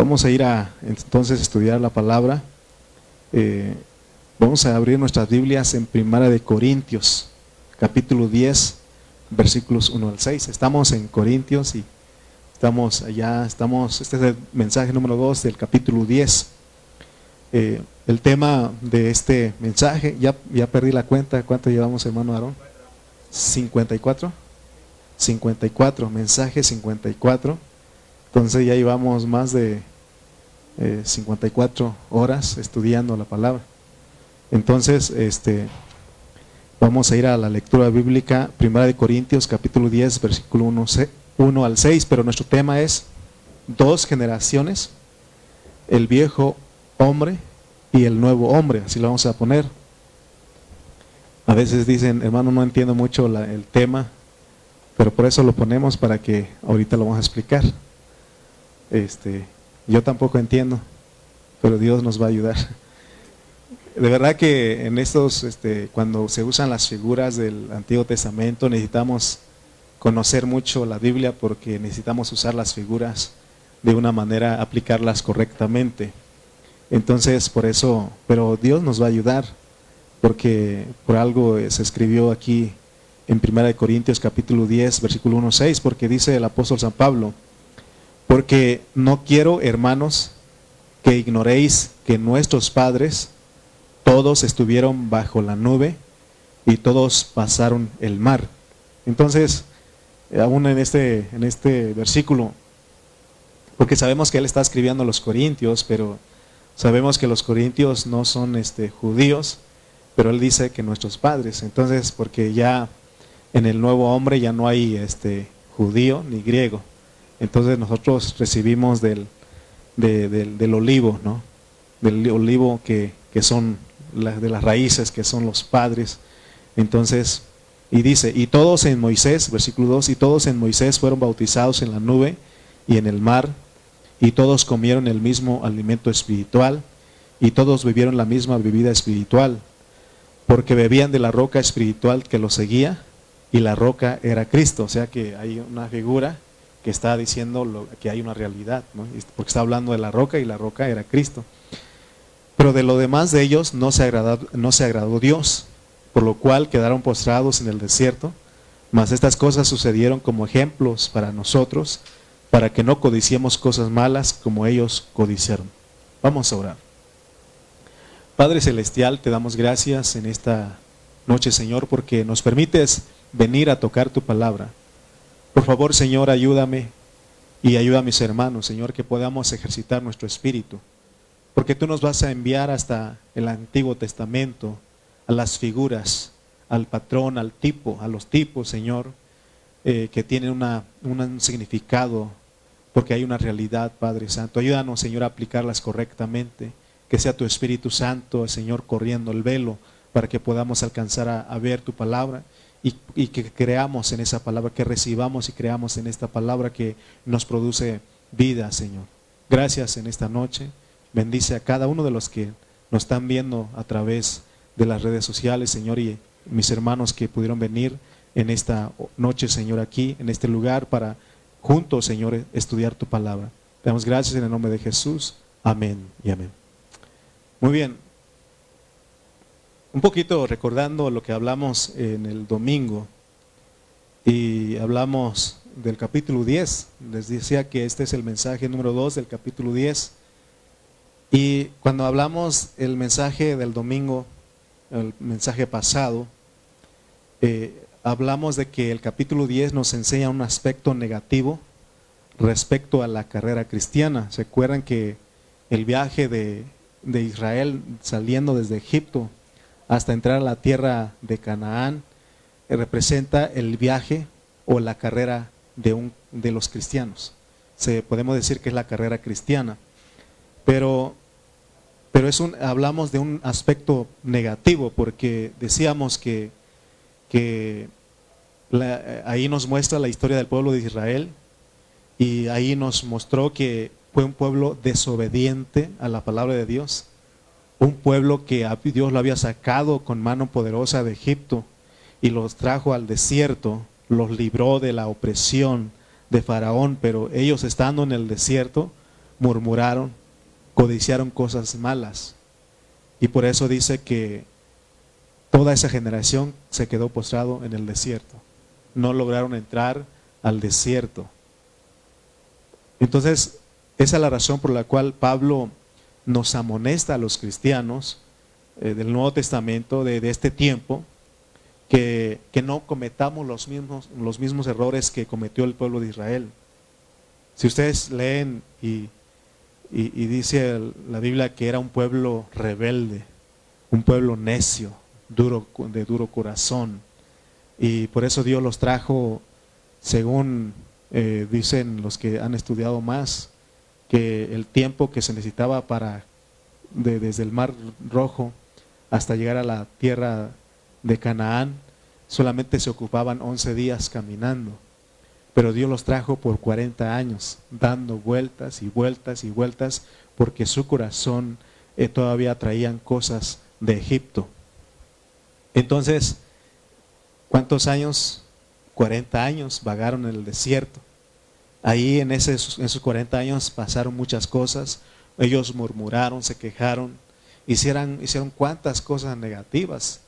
Vamos a ir a entonces estudiar la palabra. Vamos a abrir nuestras Biblias en Primera de Corintios, capítulo 10, versículos 1 al 6. Estamos en Corintios y este es el mensaje número 2 del capítulo 10. El tema de este mensaje, ya perdí la cuenta, ¿cuánto llevamos, hermano Aarón? 54, mensaje 54. Entonces ya llevamos más de 54 horas estudiando la palabra. Entonces, vamos a ir a la lectura bíblica, Primera de Corintios, capítulo 10, versículo 1 al 6, pero nuestro tema es dos generaciones, el viejo hombre y el nuevo hombre, así lo vamos a poner. A veces dicen, hermano, no entiendo mucho el tema, pero por eso lo ponemos para que ahorita lo vamos a explicar. Yo tampoco entiendo, pero Dios nos va a ayudar. De verdad que en estos, cuando se usan las figuras del Antiguo Testamento, necesitamos conocer mucho la Biblia porque necesitamos usar las figuras de una manera, aplicarlas correctamente. Entonces, por eso, pero Dios nos va a ayudar, porque por algo se escribió aquí en 1 Corintios capítulo 10, versículo 1 6, porque dice el apóstol San Pablo: porque no quiero, hermanos, que ignoréis que nuestros padres todos estuvieron bajo la nube y todos pasaron el mar. Entonces, aún en este versículo, porque sabemos que él está escribiendo a los corintios, pero sabemos que los corintios no son judíos, pero él dice que nuestros padres. Entonces, porque ya en el nuevo hombre ya no hay judío ni griego. Entonces nosotros recibimos del olivo, ¿no? Del olivo que son de las raíces, que son los padres. Entonces, y dice, y todos en Moisés, versículo 2, y todos en Moisés fueron bautizados en la nube y en el mar, y todos comieron el mismo alimento espiritual, y todos bebieron la misma bebida espiritual, porque bebían de la roca espiritual que los seguía, y la roca era Cristo. O sea que hay una figura que está diciendo que hay una realidad, ¿no? Porque está hablando de la roca y la roca era Cristo. Pero de lo demás de ellos no se agradó Dios, por lo cual quedaron postrados en el desierto. Mas estas cosas sucedieron como ejemplos para nosotros, para que no codiciemos cosas malas como ellos codiciaron. Vamos a orar. Padre Celestial, te damos gracias en esta noche, Señor, porque nos permites venir a tocar tu palabra. Por favor, Señor, ayúdame y ayuda a mis hermanos, Señor, que podamos ejercitar nuestro espíritu, porque tú nos vas a enviar hasta el Antiguo Testamento, a las figuras, al patrón, al tipo, a los tipos, Señor, que tienen un significado, porque hay una realidad, Padre Santo. Ayúdanos, Señor, a aplicarlas correctamente, que sea tu Espíritu Santo, Señor, corriendo el velo, para que podamos alcanzar a ver tu palabra. Y que creamos en esa palabra, que recibamos y creamos en esta palabra que nos produce vida, Señor. Gracias en esta noche. Bendice a cada uno de los que nos están viendo a través de las redes sociales, Señor, y mis hermanos que pudieron venir en esta noche, Señor, aquí, en este lugar, para juntos, Señor, estudiar tu palabra. Te damos gracias en el nombre de Jesús. Amén y amén. Muy bien. Un poquito recordando lo que hablamos en el domingo, y hablamos del capítulo 10, les decía que este es el mensaje número 2 del capítulo 10, y cuando hablamos el mensaje del domingo, el mensaje pasado, hablamos de que el capítulo 10 nos enseña un aspecto negativo respecto a la carrera cristiana. ¿Se acuerdan que el viaje de Israel saliendo desde Egipto hasta entrar a la tierra de Canaán representa el viaje o la carrera de los cristianos? Podemos decir que es la carrera cristiana, pero hablamos de un aspecto negativo, porque decíamos que ahí nos muestra la historia del pueblo de Israel, y ahí nos mostró que fue un pueblo desobediente a la palabra de Dios. Un pueblo que Dios lo había sacado con mano poderosa de Egipto y los trajo al desierto, los libró de la opresión de Faraón, pero ellos estando en el desierto murmuraron, codiciaron cosas malas. Y por eso dice que toda esa generación se quedó postrado en el desierto. No lograron entrar al desierto. Entonces, esa es la razón por la cual Pablo nos amonesta a los cristianos del Nuevo Testamento, de este tiempo, que no cometamos los mismos errores que cometió el pueblo de Israel. Si ustedes leen y dice la Biblia que era un pueblo rebelde, un pueblo necio, de duro corazón, y por eso Dios los trajo, según dicen los que han estudiado más, que el tiempo que se necesitaba desde el Mar Rojo hasta llegar a la tierra de Canaán, solamente se ocupaban 11 días caminando. Pero Dios los trajo por 40 años, dando vueltas y vueltas y vueltas, porque su corazón todavía traían cosas de Egipto. Entonces, ¿cuántos años? 40 años vagaron en el desierto. Ahí en esos 40 años pasaron muchas cosas. Ellos murmuraron, se quejaron, hicieron cuantas cosas negativas.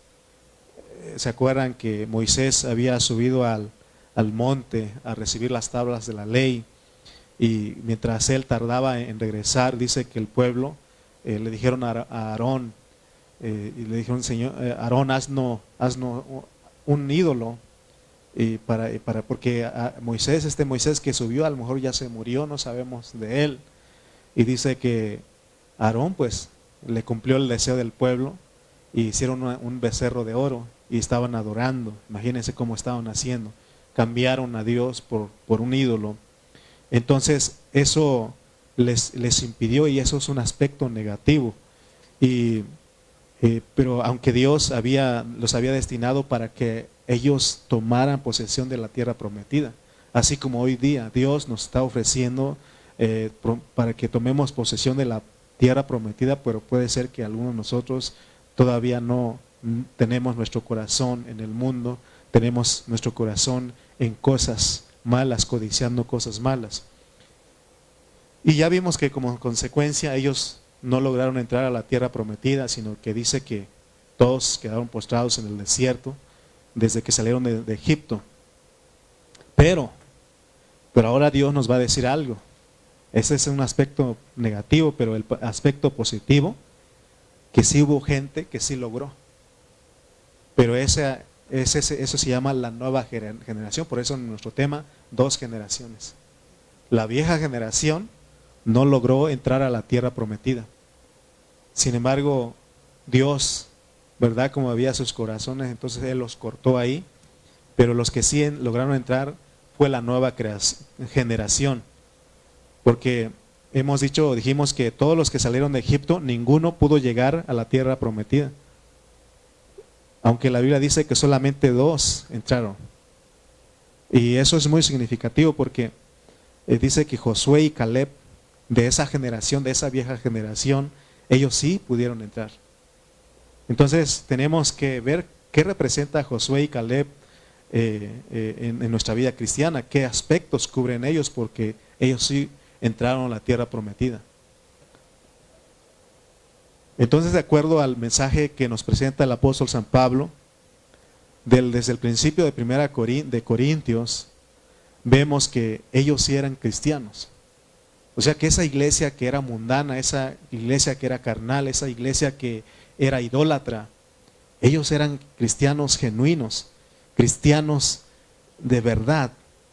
¿Se acuerdan que Moisés había subido al monte a recibir las tablas de la ley? Y mientras él tardaba en regresar, dice que el pueblo le dijeron a Aarón, y le dijeron: Señor, Aarón, haznos un ídolo, porque este Moisés que subió, a lo mejor ya se murió, no sabemos de él. Y dice que Aarón pues le cumplió el deseo del pueblo, y hicieron un becerro de oro y estaban adorando. Imagínense cómo estaban haciendo. Cambiaron a Dios por un ídolo. Entonces eso les impidió, y eso es un aspecto negativo. Pero aunque Dios los había destinado para que ellos tomaran posesión de la tierra prometida, así como hoy día Dios nos está ofreciendo para que tomemos posesión de la tierra prometida, pero puede ser que algunos de nosotros todavía no tenemos nuestro corazón en el mundo, tenemos nuestro corazón en cosas malas, codiciando cosas malas. Y ya vimos que como consecuencia ellos no lograron entrar a la tierra prometida, sino que dice que todos quedaron postrados en el desierto desde que salieron de Egipto. Pero ahora Dios nos va a decir algo. Ese es un aspecto negativo, pero el aspecto positivo, que sí hubo gente que sí logró. Pero eso se llama la nueva generación. Por eso en nuestro tema, 2 generaciones. La vieja generación no logró entrar a la tierra prometida. Sin embargo, Dios, ¿verdad? Como había sus corazones, entonces Él los cortó ahí. Pero los que sí lograron entrar fue la nueva generación. Porque dijimos que todos los que salieron de Egipto, ninguno pudo llegar a la tierra prometida. Aunque la Biblia dice que solamente 2 entraron. Y eso es muy significativo, porque dice que Josué y Caleb, de esa generación, de esa vieja generación, ellos sí pudieron entrar. Entonces tenemos que ver qué representa Josué y Caleb en nuestra vida cristiana, qué aspectos cubren ellos, porque ellos sí entraron a la tierra prometida. Entonces, de acuerdo al mensaje que nos presenta el apóstol San Pablo, desde el principio de Primera de Corintios, vemos que ellos sí eran cristianos. O sea que esa iglesia que era mundana, esa iglesia que era carnal, esa iglesia que era idólatra, ellos eran cristianos genuinos, cristianos de verdad,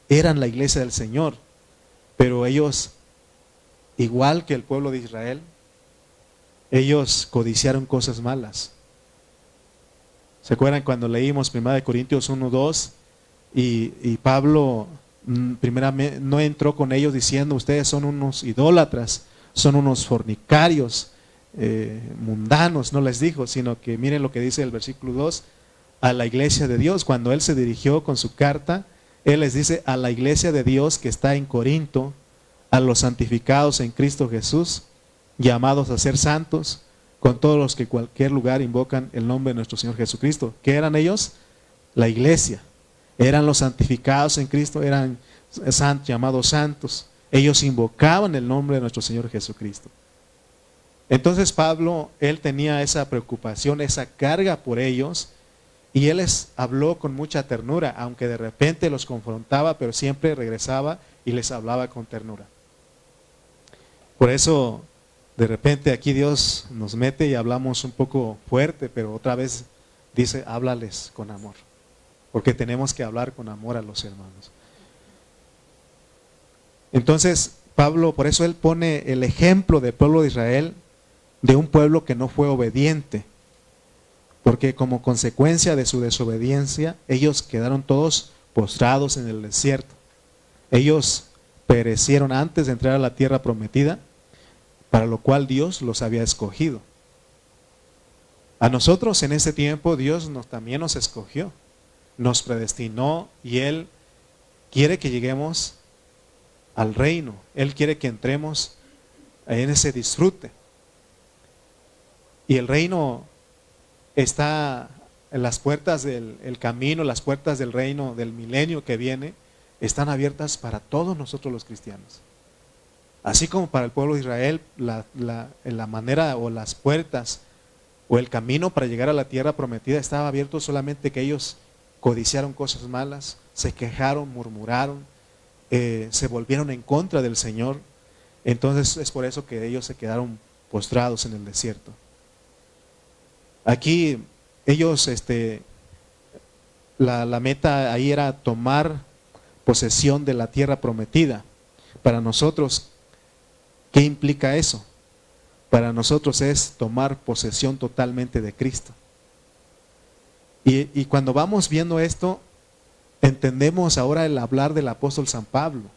eran la iglesia del Señor. Pero ellos, igual que el pueblo de Israel, ellos codiciaron cosas malas. ¿Se acuerdan cuando leímos 1 Corintios 1:2? Y Pablo primeramente no entró con ellos diciendo: ustedes son unos idólatras, son unos fornicarios, mundanos, no les dijo, sino que miren lo que dice el versículo 2, a la iglesia de Dios. Cuando él se dirigió con su carta, él les dice: a la iglesia de Dios que está en Corinto, a los santificados en Cristo Jesús, llamados a ser santos, con todos los que en cualquier lugar invocan el nombre de nuestro Señor Jesucristo. ¿Qué eran ellos? La iglesia. Eran los santificados en Cristo, eran llamados santos. Ellos invocaban el nombre de nuestro Señor Jesucristo. Entonces Pablo, él tenía esa preocupación, esa carga por ellos, y él les habló con mucha ternura, aunque de repente los confrontaba, pero siempre regresaba y les hablaba con ternura. Por eso, de repente aquí Dios nos mete y hablamos un poco fuerte, pero otra vez dice, háblales con amor, porque tenemos que hablar con amor a los hermanos. Entonces, Pablo, por eso él pone el ejemplo del pueblo de Israel, de un pueblo que no fue obediente, porque como consecuencia de su desobediencia, ellos quedaron todos postrados en el desierto. Ellos perecieron antes de entrar a la tierra prometida, para lo cual Dios los había escogido. A nosotros en ese tiempo Dios también nos escogió, nos predestinó, y Él quiere que lleguemos al reino. Él quiere que entremos en ese disfrute. Y el reino está en las puertas del camino, las puertas del reino del milenio que viene, están abiertas para todos nosotros los cristianos. Así como para el pueblo de Israel, la manera o las puertas o el camino para llegar a la tierra prometida estaba abierto, solamente que ellos codiciaron cosas malas, se quejaron, murmuraron, se volvieron en contra del Señor. Entonces es por eso que ellos se quedaron postrados en el desierto. Aquí ellos, la meta ahí era tomar posesión de la tierra prometida. Para nosotros, ¿qué implica eso? Para nosotros es tomar posesión totalmente de Cristo. Y cuando vamos viendo esto, entendemos ahora el hablar del apóstol San Pablo.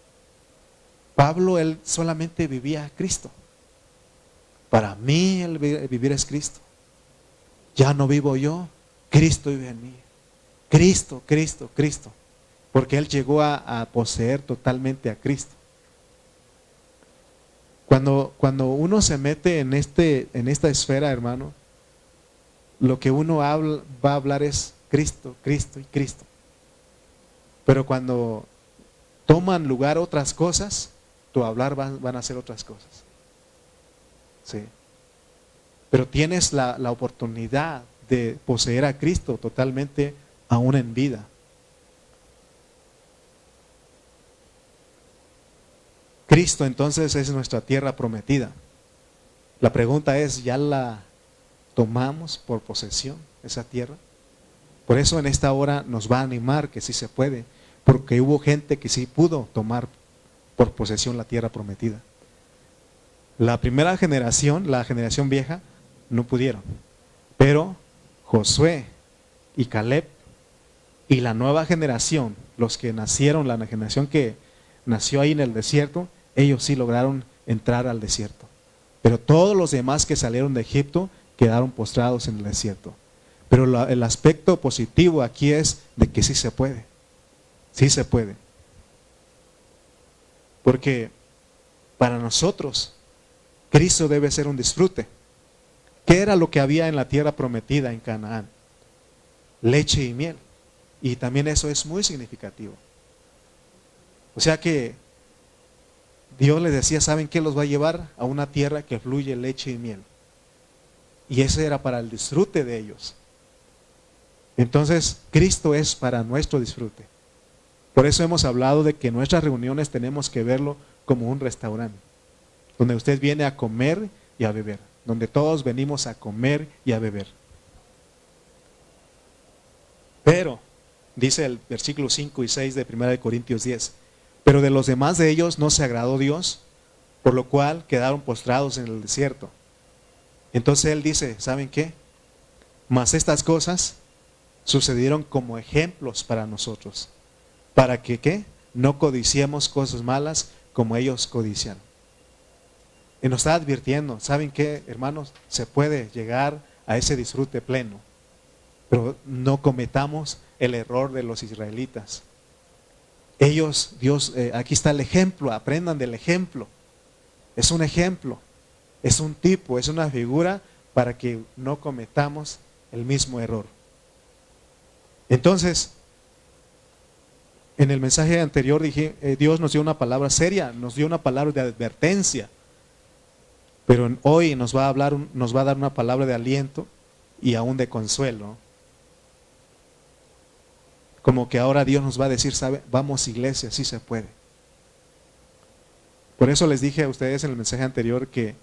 Pablo, él solamente vivía a Cristo. Para mí el vivir es Cristo. Ya no vivo yo, Cristo vive en mí. Cristo, Cristo, Cristo. Porque él llegó a poseer totalmente a Cristo. Cuando uno se mete en esta esfera, hermano, lo que uno va a hablar es Cristo, Cristo y Cristo. Pero cuando toman lugar otras cosas, tu hablar van a ser otras cosas. Sí. Pero tienes la oportunidad de poseer a Cristo totalmente aún en vida. Cristo entonces es nuestra tierra prometida. La pregunta es, ¿ya la tomamos por posesión, esa tierra? Por eso en esta hora nos va a animar que sí se puede, porque hubo gente que sí pudo tomar por posesión la tierra prometida. La primera generación, la generación vieja, no pudieron. Pero Josué y Caleb y la nueva generación, los que nacieron, la generación que nació ahí en el desierto, ellos sí lograron entrar al desierto. Pero todos los demás que salieron de Egipto quedaron postrados en el desierto. Pero el aspecto positivo aquí es de que sí se puede. Sí se puede. Porque para nosotros, Cristo debe ser un disfrute. ¿Qué era lo que había en la tierra prometida en Canaán? Leche y miel. Y también eso es muy significativo. O sea que Dios les decía, ¿saben qué? Los va a llevar a una tierra que fluye leche y miel. Y ese era para el disfrute de ellos. Entonces, Cristo es para nuestro disfrute. Por eso hemos hablado de que en nuestras reuniones tenemos que verlo como un restaurante, donde usted viene a comer y a beber, donde todos venimos a comer y a beber. Pero, dice el versículo 5 y 6 de 1 Corintios 10, pero de los demás de ellos no se agradó Dios, por lo cual quedaron postrados en el desierto. Entonces él dice, ¿saben qué? Mas estas cosas sucedieron como ejemplos para nosotros, para que ¿qué? No codiciemos cosas malas como ellos codician. Y nos está advirtiendo, ¿saben qué, hermanos? Se puede llegar a ese disfrute pleno, pero no cometamos el error de los israelitas. Ellos, Dios, aquí está el ejemplo, aprendan del ejemplo. Es un ejemplo, es un tipo, es una figura para que no cometamos el mismo error. Entonces, En el mensaje anterior dije, Dios nos dio una palabra seria, nos dio una palabra de advertencia. Pero hoy nos va a dar una palabra de aliento y aún de consuelo. Como que ahora Dios nos va a decir, ¿sabe? Vamos iglesia, sí se puede. Por eso les dije a ustedes en el mensaje anterior que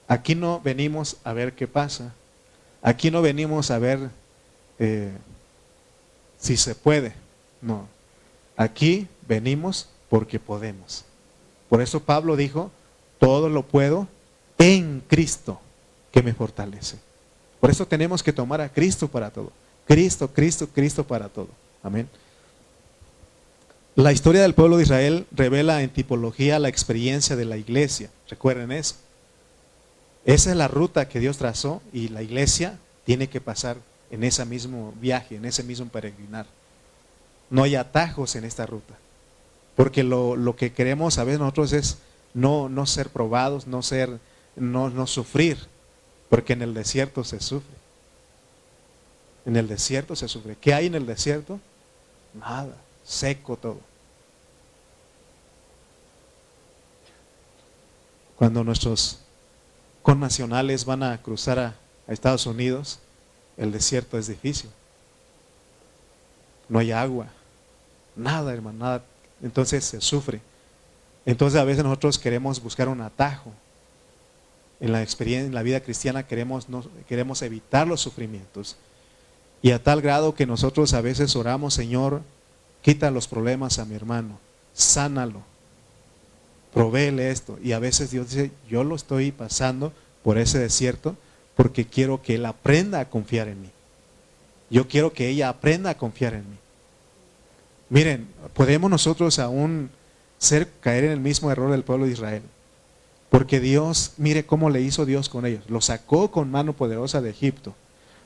aquí no venimos a ver qué pasa. Aquí no venimos a ver si se puede. No. Aquí venimos porque podemos. Por eso Pablo dijo, todo lo puedo en Cristo que me fortalece. Por eso tenemos que tomar a Cristo para todo. Cristo, Cristo, Cristo para todo. Amén. La historia del pueblo de Israel revela en tipología la experiencia de la iglesia. Recuerden eso. Esa es la ruta que Dios trazó y la iglesia tiene que pasar en ese mismo viaje, en ese mismo peregrinar. No hay atajos en esta ruta. Porque lo que queremos a veces nosotros es no ser probados, no sufrir. Porque en el desierto se sufre. En el desierto se sufre. ¿Qué hay en el desierto? Nada, seco todo. Cuando nuestros connacionales van a cruzar a Estados Unidos, el desierto es difícil. No hay agua, nada, hermano, nada. Entonces se sufre. Entonces a veces nosotros queremos buscar un atajo. En la experiencia, en la vida cristiana queremos evitar los sufrimientos. Y a tal grado que nosotros a veces oramos, Señor, quita los problemas a mi hermano, sánalo, provéele esto. Y a veces Dios dice, yo lo estoy pasando por ese desierto porque quiero que él aprenda a confiar en mí. Yo quiero que ella aprenda a confiar en mí. Miren, podemos nosotros aún caer en el mismo error del pueblo de Israel. Porque Dios, mire cómo le hizo Dios con ellos. Los sacó con mano poderosa de Egipto.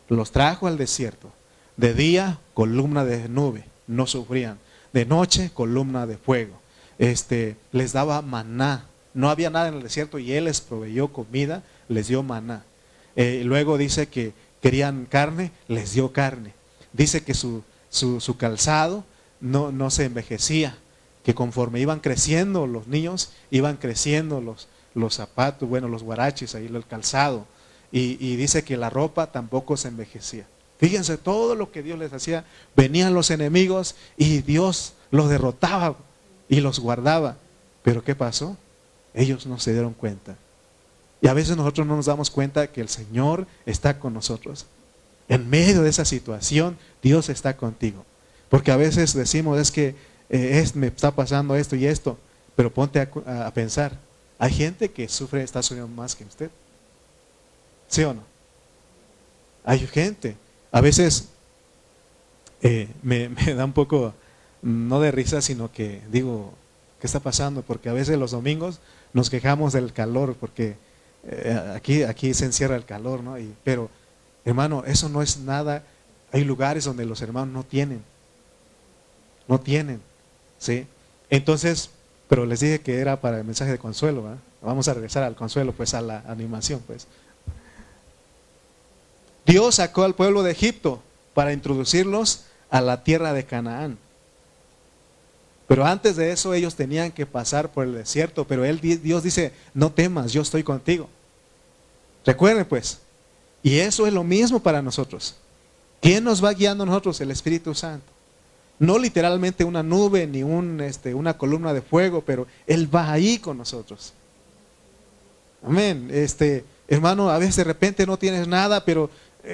Los trajo al desierto. De día, columna de nube, no sufrían. De noche, columna de fuego. Les daba maná. No había nada en el desierto y Él les proveyó comida, les dio maná. Luego dice que querían carne, les dio carne. Dice que su calzado no se envejecía. Que conforme iban creciendo los niños, iban creciendo los zapatos, los guaraches, ahí el calzado. Y dice que la ropa tampoco se envejecía. Fíjense todo lo que Dios les hacía. Venían los enemigos y Dios los derrotaba y los guardaba. Pero ¿qué pasó? Ellos no se dieron cuenta. Y a veces nosotros no nos damos cuenta que el Señor está con nosotros. En medio de esa situación, Dios está contigo. Porque a veces decimos, es que me está pasando esto y esto. Pero ponte a pensar, hay gente que está sufriendo más que usted. ¿Sí o no? Hay gente. A veces me da un poco, no de risa, sino que digo, ¿qué está pasando? Porque a veces los domingos nos quejamos del calor, porque aquí se encierra el calor, ¿no? Pero, hermano, eso no es nada. Hay lugares donde los hermanos no tienen, ¿sí? Entonces, pero les dije que era para el mensaje de consuelo, ¿verdad? Vamos a regresar al consuelo, pues a la animación, pues. Dios sacó al pueblo de Egipto para introducirlos a la tierra de Canaán. Pero antes de eso ellos tenían que pasar por el desierto. Pero Dios dice, no temas, yo estoy contigo. Recuerden pues, y eso es lo mismo para nosotros. ¿Quién nos va guiando a nosotros? El Espíritu Santo. No literalmente una nube ni una columna de fuego, pero Él va ahí con nosotros. Amén. Hermano, a veces de repente no tienes nada, pero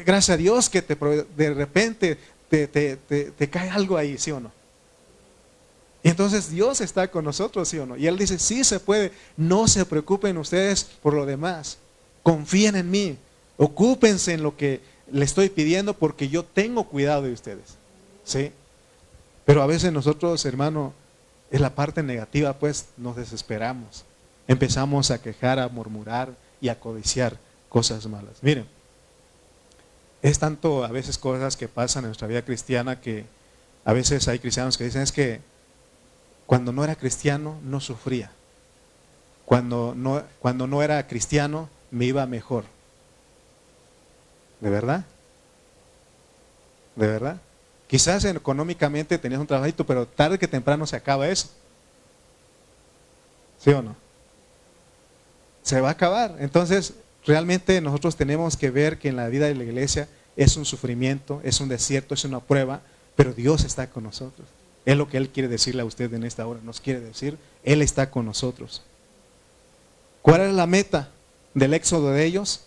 gracias a Dios que de repente te cae algo ahí, ¿sí o no? Y entonces Dios está con nosotros, ¿sí o no? Y Él dice, sí se puede, no se preocupen ustedes por lo demás. Confíen en mí, ocúpense en lo que le estoy pidiendo porque yo tengo cuidado de ustedes, ¿sí? Pero a veces nosotros, hermano, en la parte negativa, pues nos desesperamos. Empezamos a quejar, a murmurar y a codiciar cosas malas. Miren, es tanto a veces cosas que pasan en nuestra vida cristiana que a veces hay cristianos que dicen es que cuando no era cristiano no sufría. Cuando no era cristiano me iba mejor. ¿De verdad? ¿De verdad? Quizás económicamente tenías un trabajito, pero tarde que temprano se acaba eso. ¿Sí o no? Se va a acabar. Entonces, realmente nosotros tenemos que ver que en la vida de la iglesia es un sufrimiento, es un desierto, es una prueba, pero Dios está con nosotros. Es lo que Él quiere decirle a usted en esta hora. Nos quiere decir, Él está con nosotros. ¿Cuál es la meta del éxodo de ellos?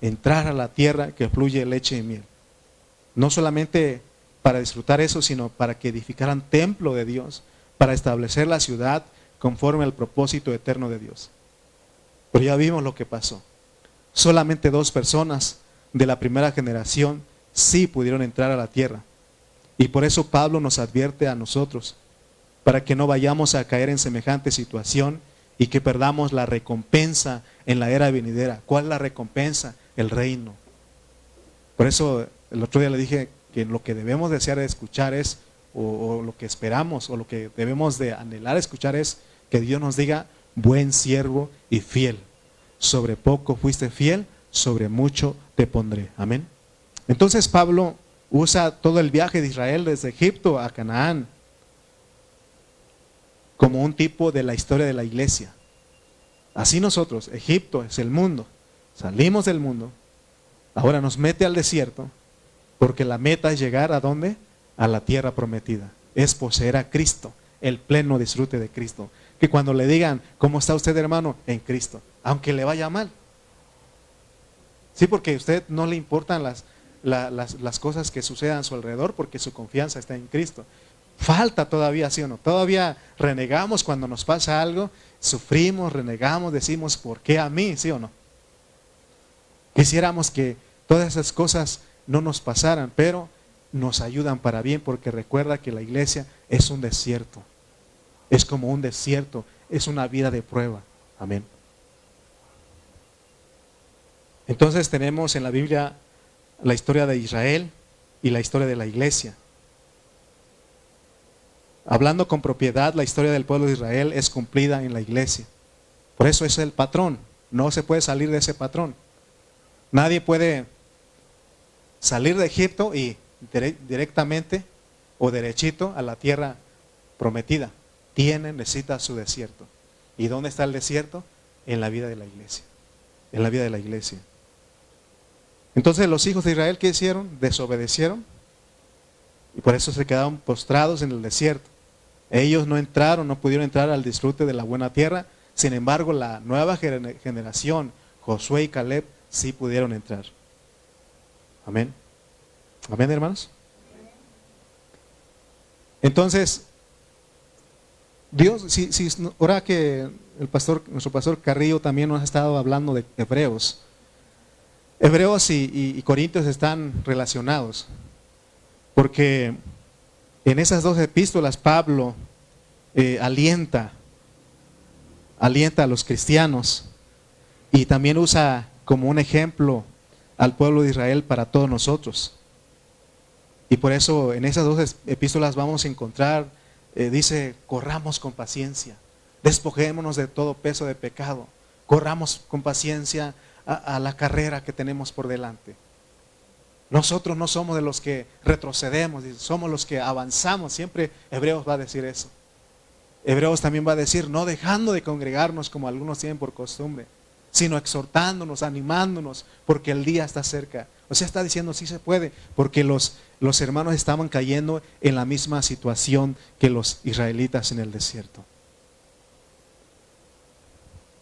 Entrar a la tierra que fluye leche y miel. No solamente para disfrutar eso, sino para que edificaran templo de Dios, para establecer la ciudad conforme al propósito eterno de Dios. Pero ya vimos lo que pasó. Solamente 2 personas de la primera generación sí pudieron entrar a la tierra. Y por eso Pablo nos advierte a nosotros, para que no vayamos a caer en semejante situación y que perdamos la recompensa en la era venidera. ¿Cuál es la recompensa? El reino. Por eso el otro día le dije que lo que debemos desear de escuchar es, o lo que esperamos, o lo que debemos de anhelar escuchar es que Dios nos diga, buen siervo y fiel. Sobre poco fuiste fiel, sobre mucho te pondré. Amén. Entonces Pablo usa todo el viaje de Israel desde Egipto a Canaán como un tipo de la historia de la iglesia. Así nosotros, Egipto es el mundo, salimos del mundo, ahora nos mete al desierto, porque la meta es llegar ¿a dónde? A la tierra prometida, es poseer a Cristo, el pleno disfrute de Cristo. Que cuando le digan, ¿cómo está usted, hermano? En Cristo, aunque le vaya mal. Sí, porque a usted no le importan las cosas que sucedan a su alrededor, porque su confianza está en Cristo. Falta todavía, ¿sí o no? Todavía renegamos cuando nos pasa algo, sufrimos, renegamos, decimos, ¿por qué a mí? ¿Sí o no? Quisiéramos que todas esas cosas no nos pasaran, pero nos ayudan para bien, porque recuerda que la iglesia es un desierto. Es como un desierto, es una vida de prueba. Amén. Entonces tenemos en la Biblia la historia de Israel y la historia de la iglesia. Hablando con propiedad, la historia del pueblo de Israel es cumplida en la iglesia. Por eso es el patrón, no se puede salir de ese patrón. Nadie puede salir de Egipto y directamente o derechito a la tierra prometida. Necesita su desierto. ¿Y dónde está el desierto? En la vida de la iglesia. En la vida de la iglesia. Entonces los hijos de Israel, ¿qué hicieron? Desobedecieron. Y por eso se quedaron postrados en el desierto. Ellos no entraron, no pudieron entrar al disfrute de la buena tierra. Sin embargo, la nueva generación, Josué y Caleb, sí pudieron entrar. Amén. Amén, hermanos. Entonces, Dios, ahora que nuestro pastor Carrillo también nos ha estado hablando de Hebreos. Hebreos y Corintios están relacionados, porque en esas 2 epístolas Pablo alienta a los cristianos y también usa como un ejemplo al pueblo de Israel para todos nosotros. Y por eso en esas 2 epístolas vamos a encontrar, dice, corramos con paciencia, despojémonos de todo peso de pecado, corramos con paciencia a la carrera que tenemos por delante. Nosotros no somos de los que retrocedemos, somos los que avanzamos. Siempre Hebreos va a decir eso. Hebreos también va a decir, no dejando de congregarnos como algunos tienen por costumbre, sino exhortándonos, animándonos, porque el día está cerca. O sea, está diciendo, sí se puede, porque los hermanos estaban cayendo en la misma situación que los israelitas en el desierto.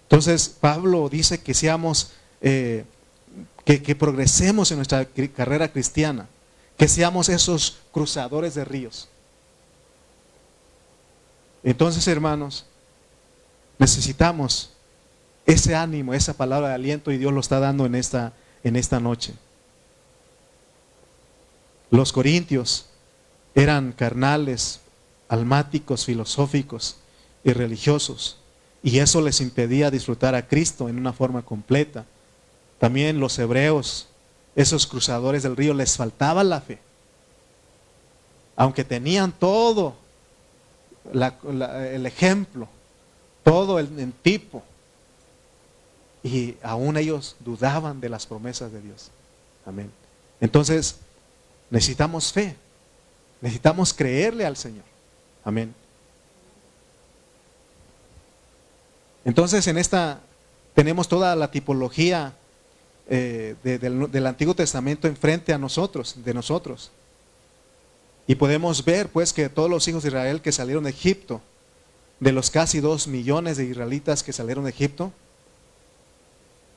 Entonces, Pablo dice que seamos, que progresemos en nuestra carrera cristiana, que seamos esos cruzadores de ríos. Entonces, hermanos, necesitamos ese ánimo, esa palabra de aliento, y Dios lo está dando en esta noche. Los corintios eran carnales, almáticos, filosóficos y religiosos, y eso les impedía disfrutar a Cristo en una forma completa. También los hebreos, esos cruzadores del río, les faltaba la fe. Aunque tenían todo el ejemplo, todo el tipo, y aún ellos dudaban de las promesas de Dios. Amén. Entonces, necesitamos fe. Necesitamos creerle al Señor. Amén. Entonces en esta tenemos toda la tipología del Antiguo Testamento enfrente a nosotros, de nosotros. Y podemos ver pues que todos los hijos de Israel que salieron de Egipto, de los casi 2 millones de israelitas que salieron de Egipto,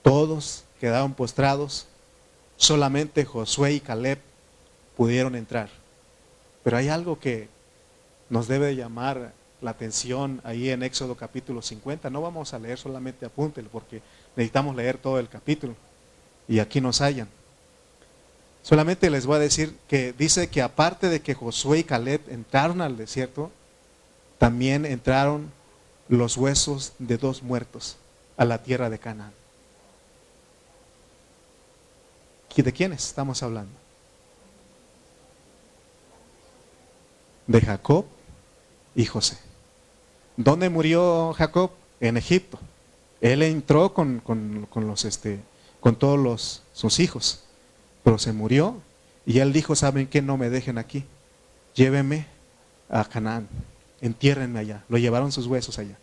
todos quedaron postrados. Solamente Josué y Caleb pudieron entrar. Pero hay algo que nos debe llamar la atención ahí en Éxodo capítulo 50. No vamos a leer, solamente apúntelo porque necesitamos leer todo el capítulo. Y aquí nos hallan. Solamente les voy a decir que dice que aparte de que Josué y Caleb entraron al desierto, también entraron los huesos de 2 muertos a la tierra de Canaán. ¿De quiénes estamos hablando? De Jacob y José. ¿Dónde murió Jacob? En Egipto. Él entró con todos sus hijos, pero se murió y él dijo, ¿saben qué? No me dejen aquí, llévenme a Canaán, entiérrenme allá. Lo llevaron sus huesos allá.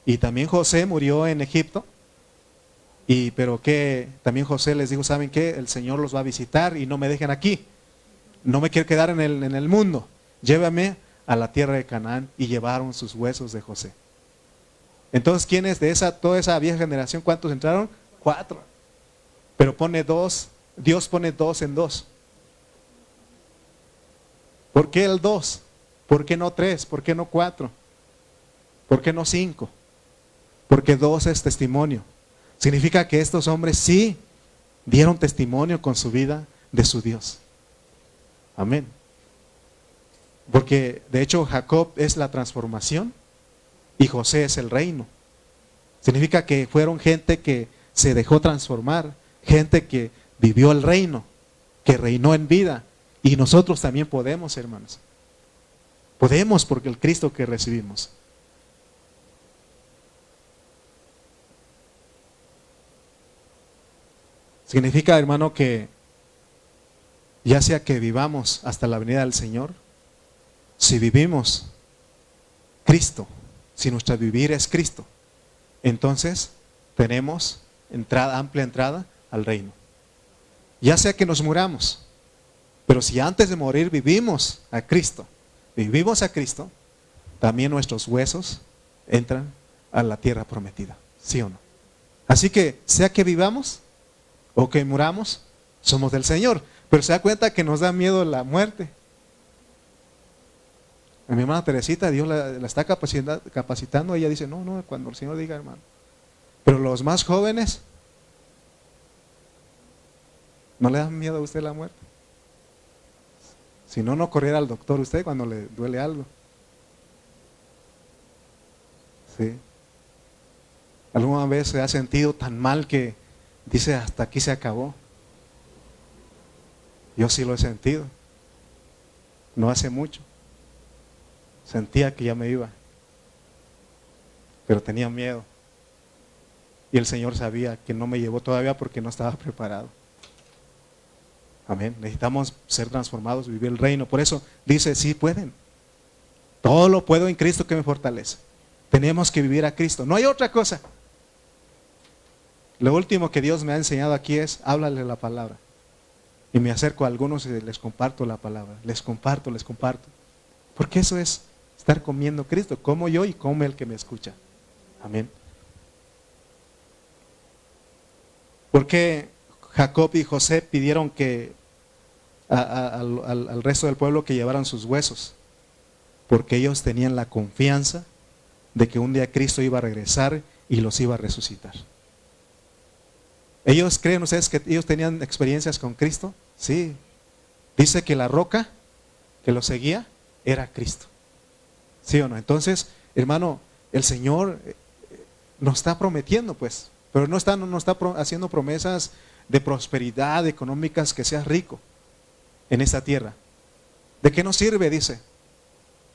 Y también José murió en Egipto. Pero que también José les dijo, ¿saben qué? El Señor los va a visitar y no me dejen aquí. No me quiero quedar en el mundo. Llévame a la tierra de Canaán. Y llevaron sus huesos de José. Entonces, ¿quiénes de toda esa vieja generación? ¿Cuántos entraron? 4. Pero pone 2. Dios pone 2 en 2. ¿Por qué el 2? ¿Por qué no 3? ¿Por qué no 4? ¿Por qué no 5? Porque 2 es testimonio. Significa que estos hombres sí dieron testimonio con su vida de su Dios. Amén. Porque de hecho Jacob es la transformación y José es el reino. Significa que fueron gente que se dejó transformar, gente que vivió el reino, que reinó en vida. Y nosotros también podemos, hermanos. Podemos porque el Cristo que recibimos. Significa, hermano, que ya sea que vivamos hasta la venida del Señor, si vivimos Cristo, si nuestro vivir es Cristo, entonces tenemos amplia entrada al reino. Ya sea que nos muramos, pero si antes de morir vivimos a Cristo, también nuestros huesos entran a la tierra prometida, ¿sí o no? Así que sea que vivamos o que muramos, somos del Señor. Pero se da cuenta que nos da miedo la muerte. A mi hermana Teresita, Dios la está capacitando. Ella dice, no, cuando el Señor diga, hermano. Pero los más jóvenes, ¿no le da miedo a usted la muerte? Si no, no corriera al doctor usted cuando le duele algo. ¿Sí? ¿Alguna vez se ha sentido tan mal que dice, hasta aquí se acabó? Yo sí lo he sentido. No hace mucho. Sentía que ya me iba. Pero tenía miedo. Y el Señor sabía que no me llevó todavía porque no estaba preparado. Amén. Necesitamos ser transformados, vivir el reino. Por eso dice, sí pueden. Todo lo puedo en Cristo que me fortalece. Tenemos que vivir a Cristo. No hay otra cosa. Lo último que Dios me ha enseñado aquí es, háblale la palabra. Y me acerco a algunos y les comparto la palabra. Les comparto. Porque eso es estar comiendo Cristo. Como yo y come el que me escucha. Amén. Porque Jacob y José pidieron que al resto del pueblo que llevaran sus huesos. Porque ellos tenían la confianza de que un día Cristo iba a regresar y los iba a resucitar. ¿Ellos creen ustedes que ellos tenían experiencias con Cristo? Sí. Dice que la roca que los seguía era Cristo. ¿Sí o no? Entonces, hermano, el Señor nos está prometiendo, pues, pero no está haciendo promesas de prosperidad económicas, que seas rico en esta tierra. ¿De qué nos sirve? Dice.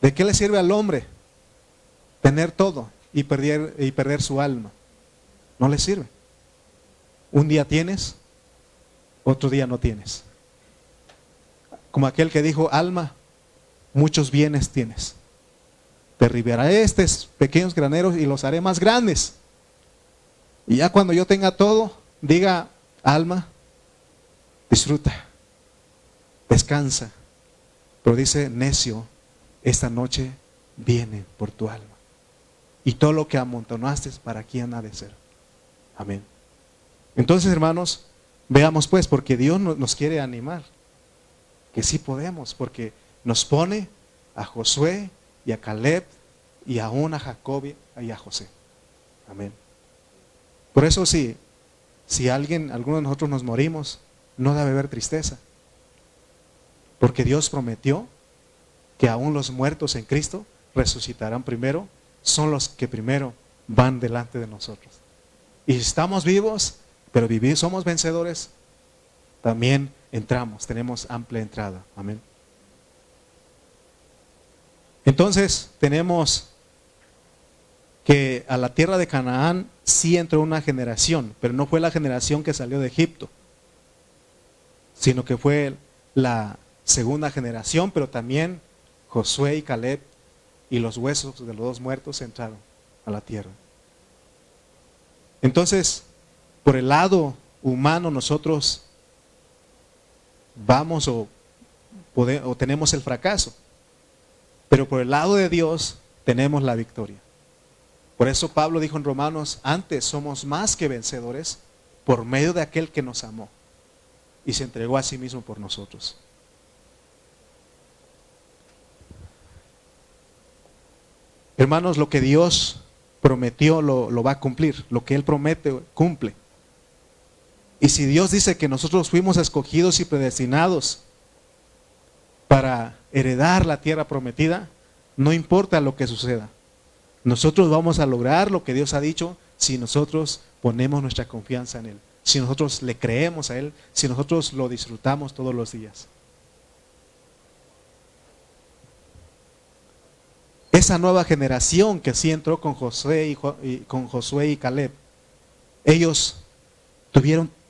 ¿De qué le sirve al hombre tener todo y perder su alma? No le sirve. Un día tienes, otro día no tienes. Como aquel que dijo, alma, muchos bienes tienes. Derribaré estos pequeños graneros y los haré más grandes. Y ya cuando yo tenga todo, diga, alma, disfruta, descansa. Pero dice, necio, esta noche viene por tu alma. Y todo lo que amontonaste, ¿para quién ha de ser? Amén. Entonces, hermanos, veamos pues, porque Dios nos quiere animar, que sí podemos, porque nos pone a Josué y a Caleb y aún a Jacob y a José. Amén. Por eso si alguno de nosotros nos morimos, no debe haber tristeza. Porque Dios prometió que aún los muertos en Cristo resucitarán primero, son los que primero van delante de nosotros. Y si estamos vivos, pero somos vencedores, también entramos, tenemos amplia entrada. Amén. Entonces tenemos que a la tierra de Canaán sí entró una generación, pero no fue la generación que salió de Egipto, sino que fue la segunda generación, pero también Josué y Caleb y los huesos de los dos muertos entraron a la tierra. Entonces, por el lado humano nosotros vamos o tenemos el fracaso, pero por el lado de Dios tenemos la victoria. Por eso Pablo dijo en Romanos, antes somos más que vencedores por medio de aquel que nos amó y se entregó a sí mismo por nosotros. Hermanos, lo que Dios prometió lo va a cumplir. Lo que Él promete, cumple. Y si Dios dice que nosotros fuimos escogidos y predestinados para heredar la tierra prometida, no importa lo que suceda. Nosotros vamos a lograr lo que Dios ha dicho si nosotros ponemos nuestra confianza en Él. Si nosotros le creemos a Él, si nosotros lo disfrutamos todos los días. Esa nueva generación que sí entró con Josué y Caleb, ellos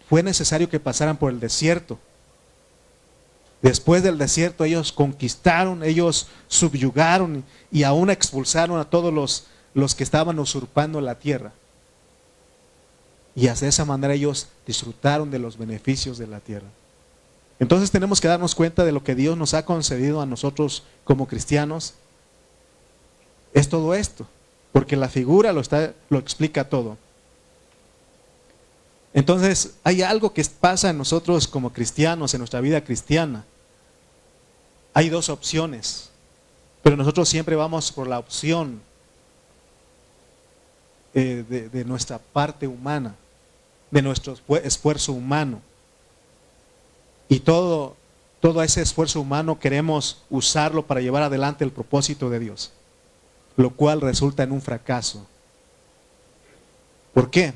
fue necesario que pasaran por el desierto. Después del desierto ellos conquistaron, ellos subyugaron y aún expulsaron a todos los que estaban usurpando la tierra. Y de esa manera ellos disfrutaron de los beneficios de la tierra. Entonces tenemos que darnos cuenta de lo que Dios nos ha concedido a nosotros como cristianos. Es todo esto, porque la figura lo explica todo. Entonces hay algo que pasa en nosotros como cristianos, en nuestra vida cristiana. Hay dos opciones, pero nosotros siempre vamos por la opción de nuestra parte humana, de nuestro esfuerzo humano. Y todo ese esfuerzo humano queremos usarlo para llevar adelante el propósito de Dios, lo cual resulta en un fracaso. ¿Por qué?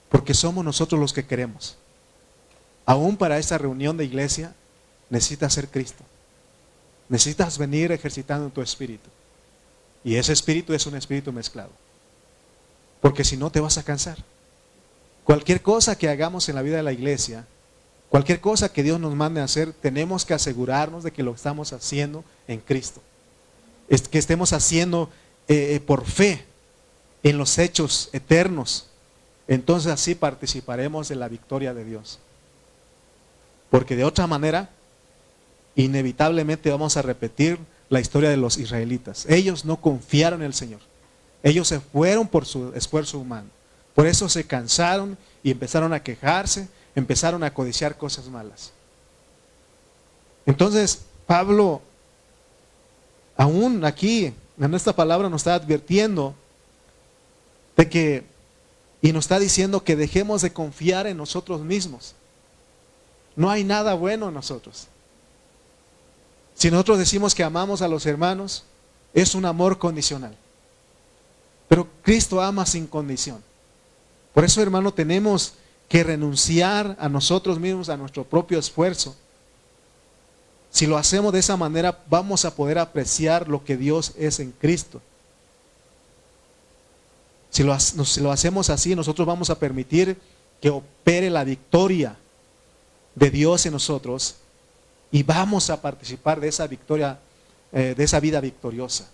Porque somos nosotros los que queremos. Aún para esta reunión de iglesia necesitas ser Cristo. Necesitas venir ejercitando tu espíritu. Y ese espíritu es un espíritu mezclado. Porque si no te vas a cansar. Cualquier cosa que hagamos en la vida de la iglesia, cualquier cosa que Dios nos mande a hacer, tenemos que asegurarnos de que lo estamos haciendo en Cristo. Que estemos haciendo por fe en los hechos eternos. Entonces así participaremos de la victoria de Dios. Porque de otra manera, inevitablemente vamos a repetir la historia de los israelitas. Ellos no confiaron en el Señor. Ellos se fueron por su esfuerzo humano. Por eso se cansaron y empezaron a quejarse, empezaron a codiciar cosas malas. Entonces, Pablo, aún aquí, en esta palabra nos está advirtiendo de que, y nos está diciendo que dejemos de confiar en nosotros mismos. No hay nada bueno en nosotros. Si nosotros decimos que amamos a los hermanos, es un amor condicional. Pero Cristo ama sin condición. Por eso, hermano, tenemos que renunciar a nosotros mismos, a nuestro propio esfuerzo. Si lo hacemos de esa manera, vamos a poder apreciar lo que Dios es en Cristo. Si lo hacemos así, nosotros vamos a permitir que opere la victoria de Dios en nosotros y vamos a participar de esa victoria de esa vida victoriosa.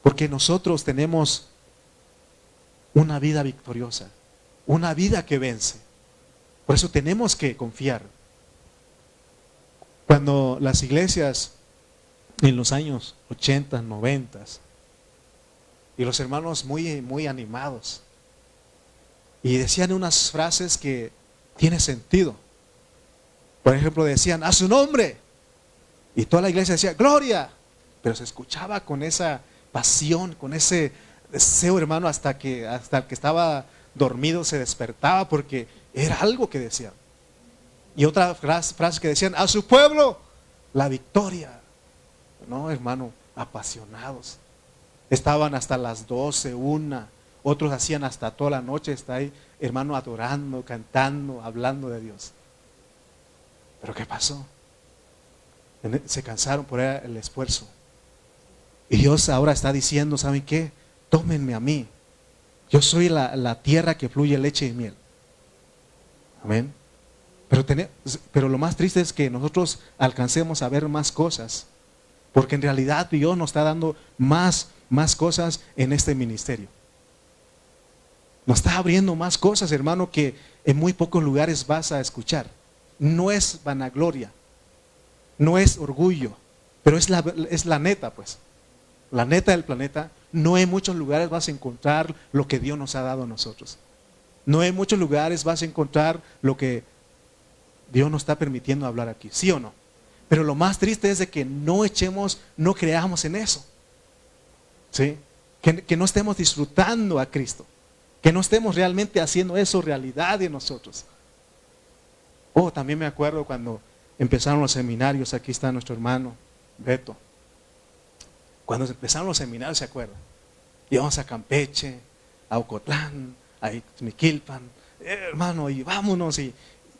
Porque nosotros tenemos una vida victoriosa, una vida que vence. Por eso tenemos que confiar. Cuando las iglesias en los años 80, 90 y los hermanos muy animados y decían unas frases que tienen sentido. Por ejemplo, decían, a su nombre, y toda la iglesia decía, gloria, pero se escuchaba con esa pasión, con ese deseo, hermano, hasta el que estaba dormido se despertaba, porque era algo que decían. Y otra frase que decían, a su pueblo, la victoria. No, hermano, apasionados. Estaban hasta las 12, 1, otros hacían hasta toda la noche, está ahí, hermano, adorando, cantando, hablando de Dios. Pero ¿qué pasó? Se cansaron por el esfuerzo. Y Dios ahora está diciendo, ¿saben qué? Tómenme a mí. Yo soy la tierra que fluye leche y miel. Amén. Pero lo más triste es que nosotros alcancemos a ver más cosas, porque en realidad Dios nos está dando más cosas en este ministerio. Nos está abriendo más cosas, hermano, que en muy pocos lugares vas a escuchar. No es vanagloria, no es orgullo, pero es la neta, pues. La neta del planeta. No en muchos lugares vas a encontrar lo que Dios nos ha dado a nosotros. No en muchos lugares vas a encontrar lo que Dios nos está permitiendo hablar aquí, ¿sí o no? Pero lo más triste es de que no creamos en eso, ¿sí? Que no estemos disfrutando a Cristo, que no estemos realmente haciendo eso realidad en nosotros. También me acuerdo cuando empezaron los seminarios, aquí está nuestro hermano Beto. Cuando empezaron los seminarios, ¿se acuerdan? Íbamos a Campeche, a Ocotlán, a Ixmiquilpan, hermano, y vámonos. Y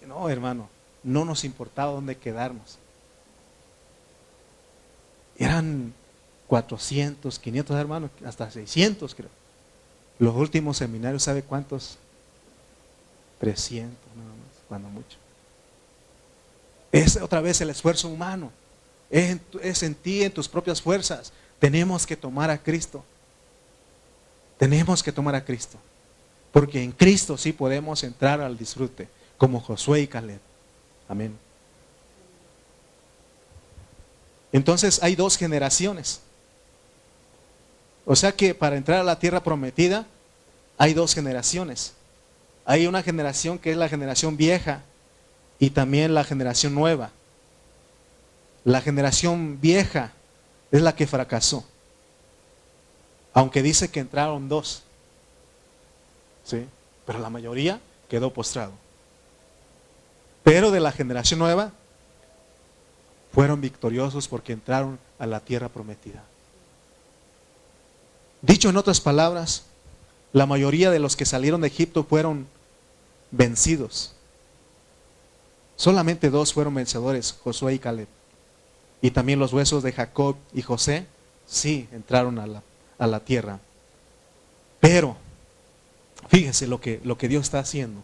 no, hermano, no nos importaba dónde quedarnos. Eran 400, 500 hermanos, hasta 600 creo. Los últimos seminarios, ¿sabe cuántos? 300 nada más, cuando mucho. Es otra vez el esfuerzo humano. Es en ti, en tus propias fuerzas. Tenemos que tomar a Cristo. Tenemos que tomar a Cristo. Porque en Cristo sí podemos entrar al disfrute, como Josué y Caleb. Amén. Entonces hay 2 generaciones. O sea que para entrar a la tierra prometida hay 2 generaciones. Hay una generación que es la generación vieja y también la generación nueva. La generación vieja es la que fracasó. Aunque dice que entraron 2. ¿Sí? Pero la mayoría quedó postrado. Pero de la generación nueva fueron victoriosos porque entraron a la tierra prometida. Dicho en otras palabras, la mayoría de los que salieron de Egipto fueron vencidos. Solamente 2 fueron vencedores, Josué y Caleb. Y también los huesos de Jacob y José, sí, entraron a la tierra. Pero, fíjense lo que Dios está haciendo.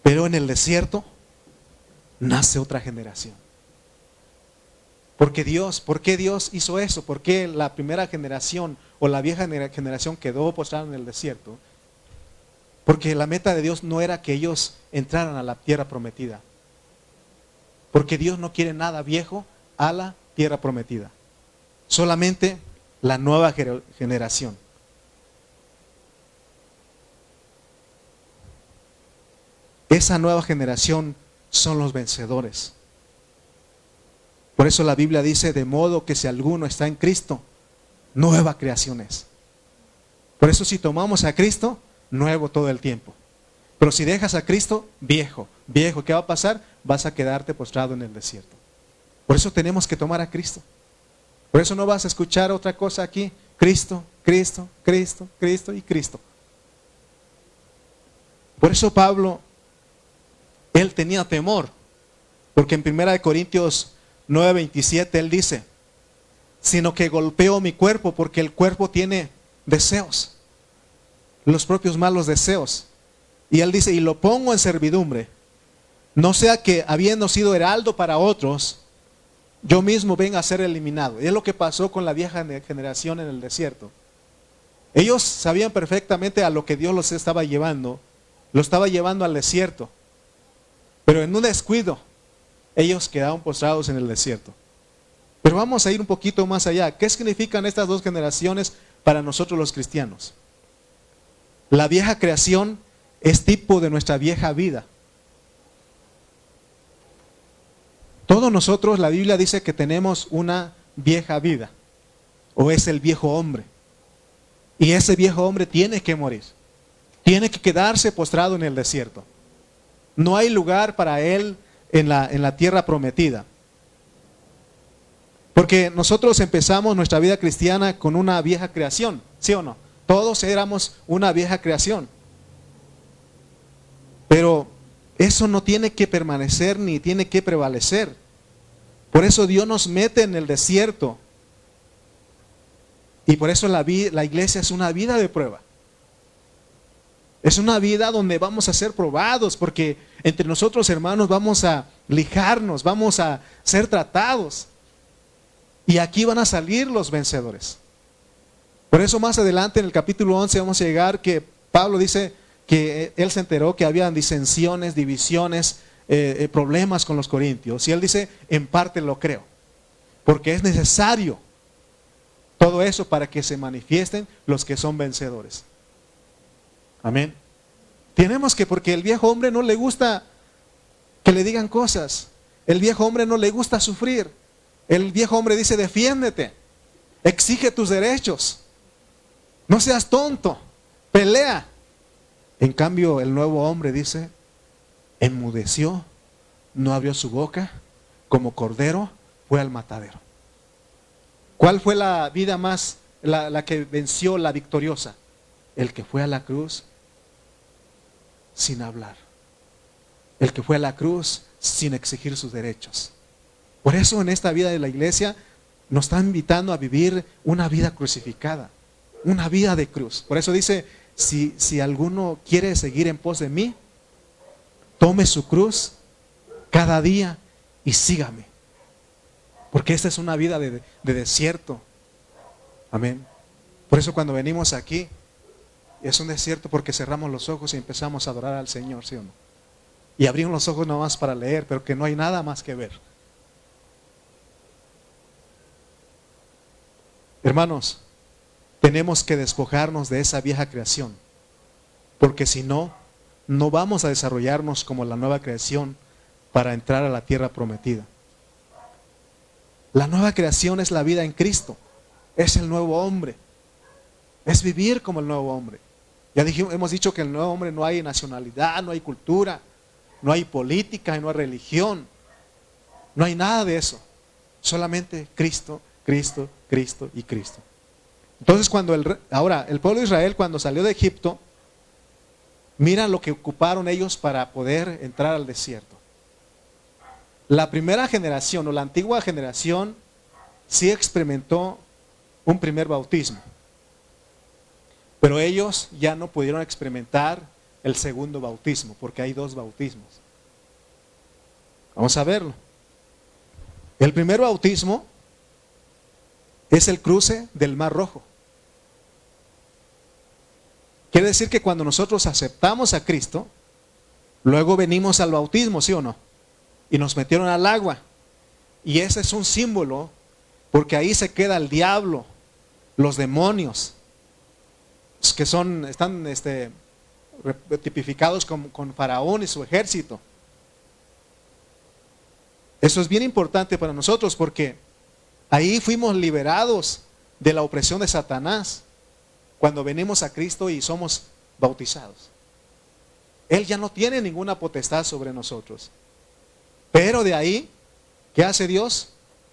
Pero en el desierto nace otra generación. ¿Por qué Dios hizo eso? ¿Por qué la primera generación o la vieja generación quedó postrada en el desierto? Porque la meta de Dios no era que ellos entraran a la tierra prometida. Porque Dios no quiere nada viejo a la tierra prometida. Solamente la nueva generación. Esa nueva generación son los vencedores. Por eso la Biblia dice, de modo que si alguno está en Cristo, nueva creación es. Por eso si tomamos a Cristo, nuevo todo el tiempo. Pero si dejas a Cristo, viejo. ¿Qué va a pasar? Vas a quedarte postrado en el desierto. Por eso tenemos que tomar a Cristo. Por eso no vas a escuchar otra cosa aquí. Cristo, Cristo, Cristo, Cristo y Cristo. Por eso Pablo, él tenía temor. Porque en 1 Corintios 9:27 él dice, sino que golpeo mi cuerpo porque el cuerpo tiene deseos, los propios malos deseos. Y él dice, y lo pongo en servidumbre No sea que habiendo sido heraldo para otros, yo mismo venga a ser eliminado. Y es lo que pasó con la vieja generación en el desierto. Ellos sabían perfectamente a lo que Dios los estaba llevando. Lo estaba llevando al desierto. Pero en un descuido, ellos quedaron postrados en el desierto. Pero vamos a ir un poquito más allá. ¿Qué significan estas dos generaciones para nosotros los cristianos? La vieja creación es tipo de nuestra vieja vida. Todos nosotros, la Biblia dice que tenemos una vieja vida, o es el viejo hombre. Y ese viejo hombre tiene que morir. Tiene que quedarse postrado en el desierto. No hay lugar para él en la tierra prometida. Porque nosotros empezamos nuestra vida cristiana con una vieja creación, ¿sí o no? Todos éramos una vieja creación. Pero eso no tiene que permanecer ni tiene que prevalecer. Por eso Dios nos mete en el desierto. Y por eso la iglesia es una vida de prueba. Es una vida donde vamos a ser probados, porque entre nosotros, hermanos, vamos a lijarnos, vamos a ser tratados. Y aquí van a salir los vencedores. Por eso más adelante en el capítulo 11 vamos a llegar que Pablo dice que él se enteró que habían disensiones, divisiones, problemas con los corintios. Y él dice, en parte lo creo, porque es necesario todo eso para que se manifiesten los que son vencedores. Amén. Tenemos que, porque el viejo hombre no le gusta que le digan cosas. El viejo hombre no le gusta sufrir. El viejo hombre dice, defiéndete, exige tus derechos, no seas tonto, pelea. En cambio, el nuevo hombre dice, enmudeció, no abrió su boca, como cordero fue al matadero. ¿Cuál fue la vida más, la que venció, la victoriosa? El que fue a la cruz sin hablar. El que fue a la cruz sin exigir sus derechos. Por eso en esta vida de la iglesia nos está invitando a vivir una vida crucificada, una vida de cruz. Por eso dice, si alguno quiere seguir en pos de mí, tome su cruz cada día y sígame. Porque esta es una vida de desierto. Amén. Por eso cuando venimos aquí, es un desierto porque cerramos los ojos y empezamos a adorar al Señor, ¿sí o no? Y abrimos los ojos nomás para leer, pero que no hay nada más que ver. Hermanos, tenemos que despojarnos de esa vieja creación, porque si no, no vamos a desarrollarnos como la nueva creación para entrar a la tierra prometida. La nueva creación es la vida en Cristo, es el nuevo hombre, es vivir como el nuevo hombre. Ya hemos dicho que en el nuevo hombre no hay nacionalidad, no hay cultura, no hay política y no hay religión, no hay nada de eso, solamente Cristo, Cristo, Cristo y Cristo. Entonces ahora el pueblo de Israel cuando salió de Egipto, mira lo que ocuparon ellos para poder entrar al desierto. La primera generación o la antigua generación sí experimentó un primer bautismo, pero ellos ya no pudieron experimentar el segundo bautismo, porque hay dos bautismos. Vamos a verlo. El primer bautismo es el cruce del Mar Rojo. Quiere decir que cuando nosotros aceptamos a Cristo, luego venimos al bautismo, ¿sí o no? Y nos metieron al agua. Y ese es un símbolo, porque ahí se queda el diablo, los demonios, que están tipificados con Faraón y su ejército. Eso es bien importante para nosotros, porque ahí fuimos liberados de la opresión de Satanás cuando venimos a Cristo y somos bautizados. Él ya no tiene ninguna potestad sobre nosotros. Pero de ahí, ¿qué hace Dios?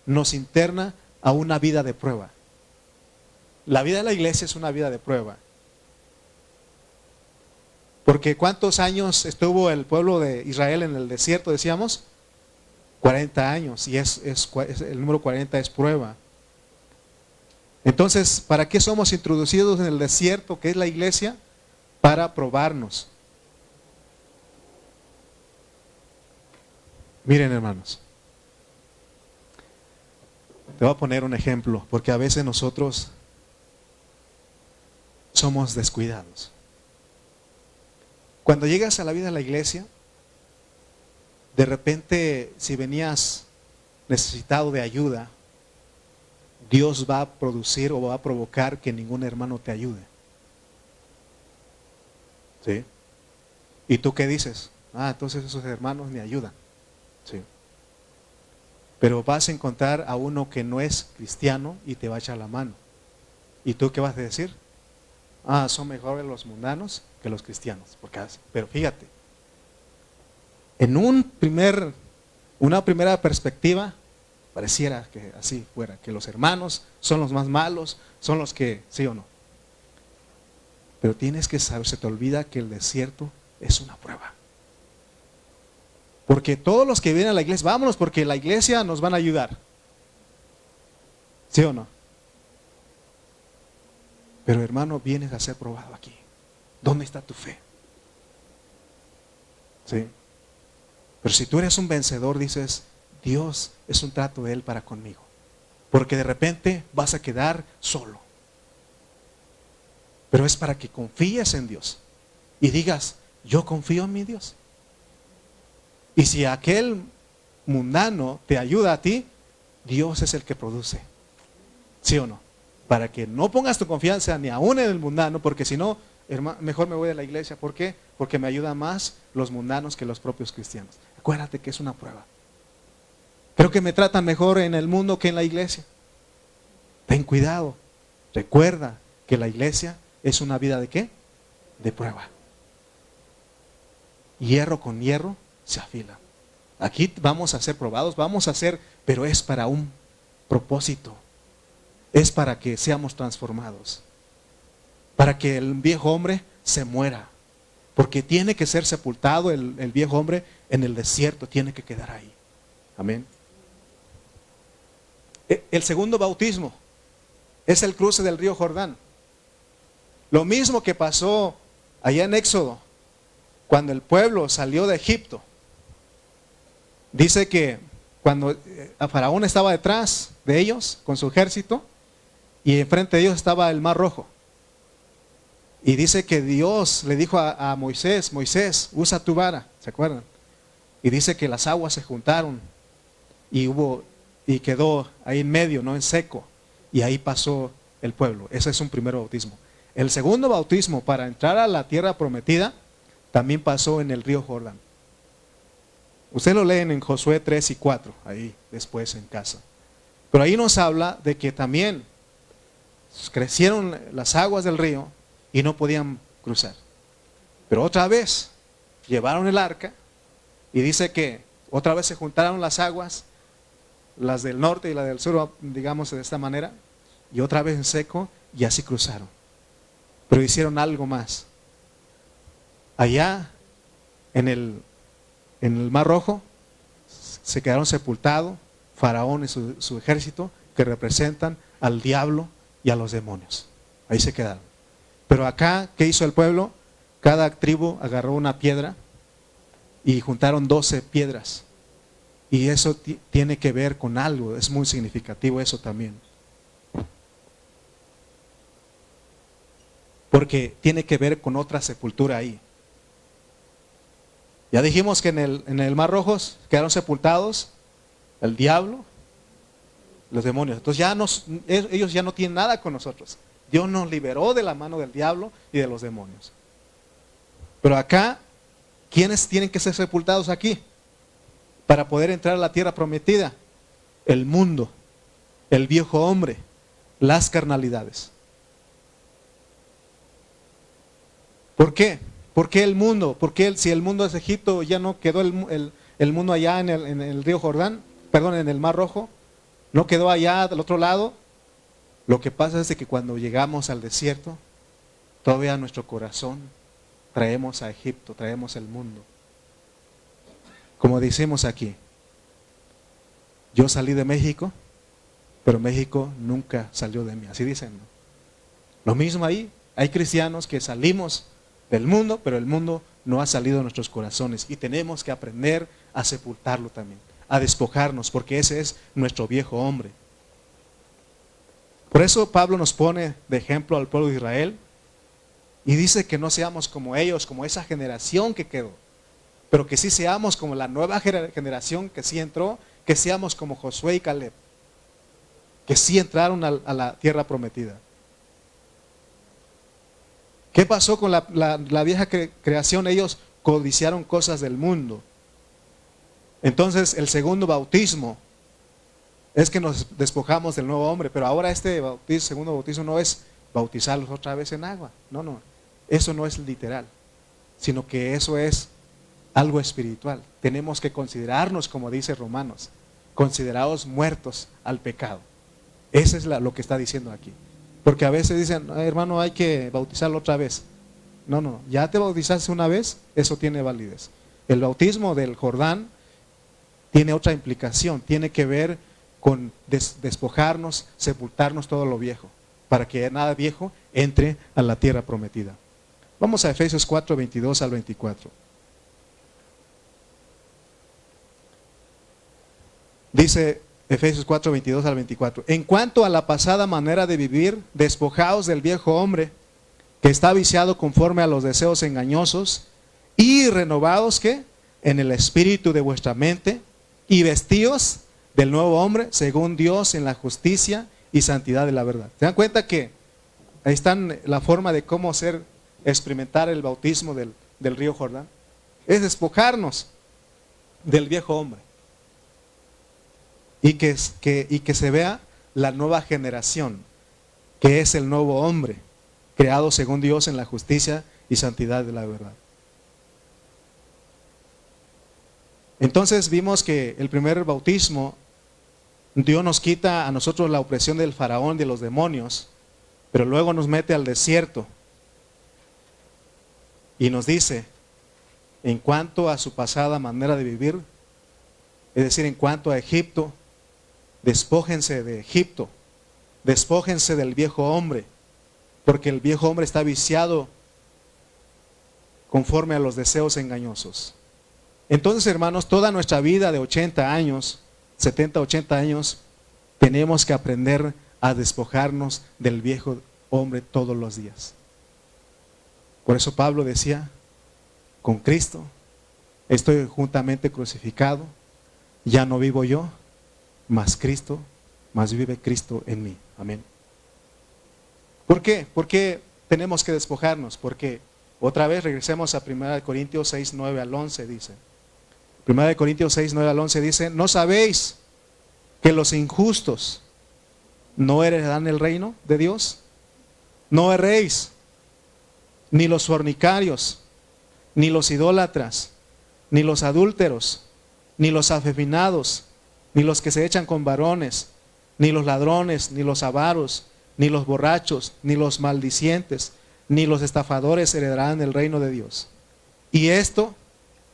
Nos interna a una vida de prueba. La vida de la iglesia es una vida de prueba. Porque ¿cuántos años estuvo el pueblo de Israel en el desierto? Decíamos 40 años, y el número 40 es prueba. Entonces, ¿para qué somos introducidos en el desierto, que es la iglesia? Para probarnos. Miren, hermanos, te voy a poner un ejemplo, porque a veces nosotros somos descuidados. Cuando llegas a la vida de la iglesia, de repente, si venías necesitado de ayuda, Dios va a producir o va a provocar que ningún hermano te ayude. ¿Sí? ¿Y tú qué dices? Entonces esos hermanos me ayudan. ¿Sí? Pero vas a encontrar a uno que no es cristiano y te va a echar la mano. ¿Y tú qué vas a decir? Son mejores los mundanos que los cristianos. Pero fíjate, en una primera perspectiva, pareciera que así fuera, que los hermanos son los más malos, son los que, sí o no. Pero tienes que saber, se te olvida que el desierto es una prueba. Porque todos los que vienen a la iglesia, vámonos porque la iglesia nos van a ayudar. ¿Sí o no? Pero hermano, vienes a ser probado aquí. ¿Dónde está tu fe? ¿Sí? Pero si tú eres un vencedor, dices, Dios es un trato de Él para conmigo. Porque de repente vas a quedar solo. Pero es para que confíes en Dios. Y digas, yo confío en mi Dios. Y si aquel mundano te ayuda a ti, Dios es el que produce. ¿Sí o no? Para que no pongas tu confianza ni aún en el mundano, porque si no, mejor me voy de la iglesia. ¿Por qué? Porque me ayudan más los mundanos que los propios cristianos. Acuérdate que es una prueba. Creo que me tratan mejor en el mundo que en la iglesia. Ten cuidado. Recuerda que la iglesia es una vida ¿de qué? De prueba. Hierro con hierro se afila. Aquí vamos a ser probados, pero es para un propósito. Es para que seamos transformados. Para que el viejo hombre se muera. Porque tiene que ser sepultado el viejo hombre en el desierto, tiene que quedar ahí. Amén. El segundo bautismo es el cruce del río Jordán. Lo mismo que pasó allá en Éxodo, cuando el pueblo salió de Egipto. Dice que cuando Faraón estaba detrás de ellos con su ejército y enfrente de ellos estaba el Mar Rojo. Y dice que Dios le dijo a Moisés, Moisés, usa tu vara, ¿se acuerdan? Y dice que las aguas se juntaron y quedó ahí en medio, no en seco. Y ahí pasó el pueblo. Ese es un primer bautismo. El segundo bautismo para entrar a la tierra prometida también pasó en el río Jordán. Ustedes lo leen en Josué 3 y 4, ahí después en casa. Pero ahí nos habla de que también crecieron las aguas del río y no podían cruzar. Pero otra vez llevaron el arca y dice que otra vez se juntaron las aguas, las del norte y las del sur, digamos de esta manera, y otra vez en seco y así cruzaron. Pero hicieron algo más. Allá en el Mar Rojo se quedaron sepultados Faraón y su ejército, que representan al diablo y a los demonios. Ahí se quedaron. Pero acá, ¿qué hizo el pueblo? Cada tribu agarró una piedra y juntaron 12 piedras. Y eso tiene que ver con algo, es muy significativo eso también. Porque tiene que ver con otra sepultura ahí. Ya dijimos que en el Mar Rojo quedaron sepultados el diablo, los demonios. Entonces ellos ya no tienen nada con nosotros. Dios nos liberó de la mano del diablo y de los demonios. Pero acá, ¿quiénes tienen que ser sepultados aquí? Para poder entrar a la tierra prometida. El mundo, el viejo hombre, las carnalidades. ¿Por qué? ¿Por qué el mundo? ¿Por qué si el mundo es Egipto ya no quedó el mundo allá en el río Jordán? Perdón, en el Mar Rojo. ¿No quedó allá del otro lado? Lo que pasa es que cuando llegamos al desierto, todavía en nuestro corazón traemos a Egipto, traemos el mundo. Como decimos aquí, yo salí de México, pero México nunca salió de mí. Así dicen, ¿no? Lo mismo ahí, hay cristianos que salimos del mundo, pero el mundo no ha salido de nuestros corazones. Y tenemos que aprender a sepultarlo también, a despojarnos, porque ese es nuestro viejo hombre. Por eso Pablo nos pone de ejemplo al pueblo de Israel y dice que no seamos como ellos, como esa generación que quedó, pero que sí seamos como la nueva generación que sí entró, que seamos como Josué y Caleb, que sí entraron a la tierra prometida. ¿Qué pasó con la vieja creación? Ellos codiciaron cosas del mundo. Entonces el segundo bautismo es que nos despojamos del nuevo hombre, pero ahora este segundo bautismo no es bautizarlos otra vez en agua, no, eso no es literal, sino que eso es algo espiritual. Tenemos que considerarnos, como dice Romanos, considerados muertos al pecado. Eso es lo que está diciendo aquí. Porque a veces dicen, hermano, hay que bautizarlo otra vez. No, ya te bautizaste una vez, eso tiene validez. El bautismo del Jordán tiene otra implicación, tiene que ver con despojarnos, sepultarnos todo lo viejo, para que nada viejo entre a la tierra prometida. Vamos a Efesios 4, 22 al 24. Dice Efesios 4, 22 al 24. En cuanto a la pasada manera de vivir, despojaos del viejo hombre, que está viciado conforme a los deseos engañosos, y renovados, ¿qué? En el espíritu de vuestra mente, y vestíos del nuevo hombre, según Dios, en la justicia y santidad de la verdad. ¿Se dan cuenta que ahí están la forma de cómo experimentar el bautismo del río Jordán? Es despojarnos del viejo hombre. Y que se vea la nueva generación, que es el nuevo hombre, creado según Dios en la justicia y santidad de la verdad. Entonces vimos que el primer bautismo, Dios nos quita a nosotros la opresión del faraón, de los demonios, pero luego nos mete al desierto y nos dice, en cuanto a su pasada manera de vivir, es decir, en cuanto a Egipto, despójense de Egipto, despójense del viejo hombre, porque el viejo hombre está viciado conforme a los deseos engañosos. Entonces, hermanos, toda nuestra vida de 80 años, 70, 80 años, tenemos que aprender a despojarnos del viejo hombre todos los días. Por eso Pablo decía, con Cristo estoy juntamente crucificado, ya no vivo yo, mas vive Cristo en mí. Amén. ¿Por qué? ¿Por qué tenemos que despojarnos? Porque otra vez regresemos a 1 Corintios 6, 9 al 11 dice. 1 Corintios 6, 9 al 11 dice, ¿no sabéis que los injustos no heredarán el reino de Dios? No erréis, ni los fornicarios, ni los idólatras, ni los adúlteros, ni los afeminados, ni los que se echan con varones, ni los ladrones, ni los avaros, ni los borrachos, ni los maldicientes, ni los estafadores heredarán el reino de Dios. Y esto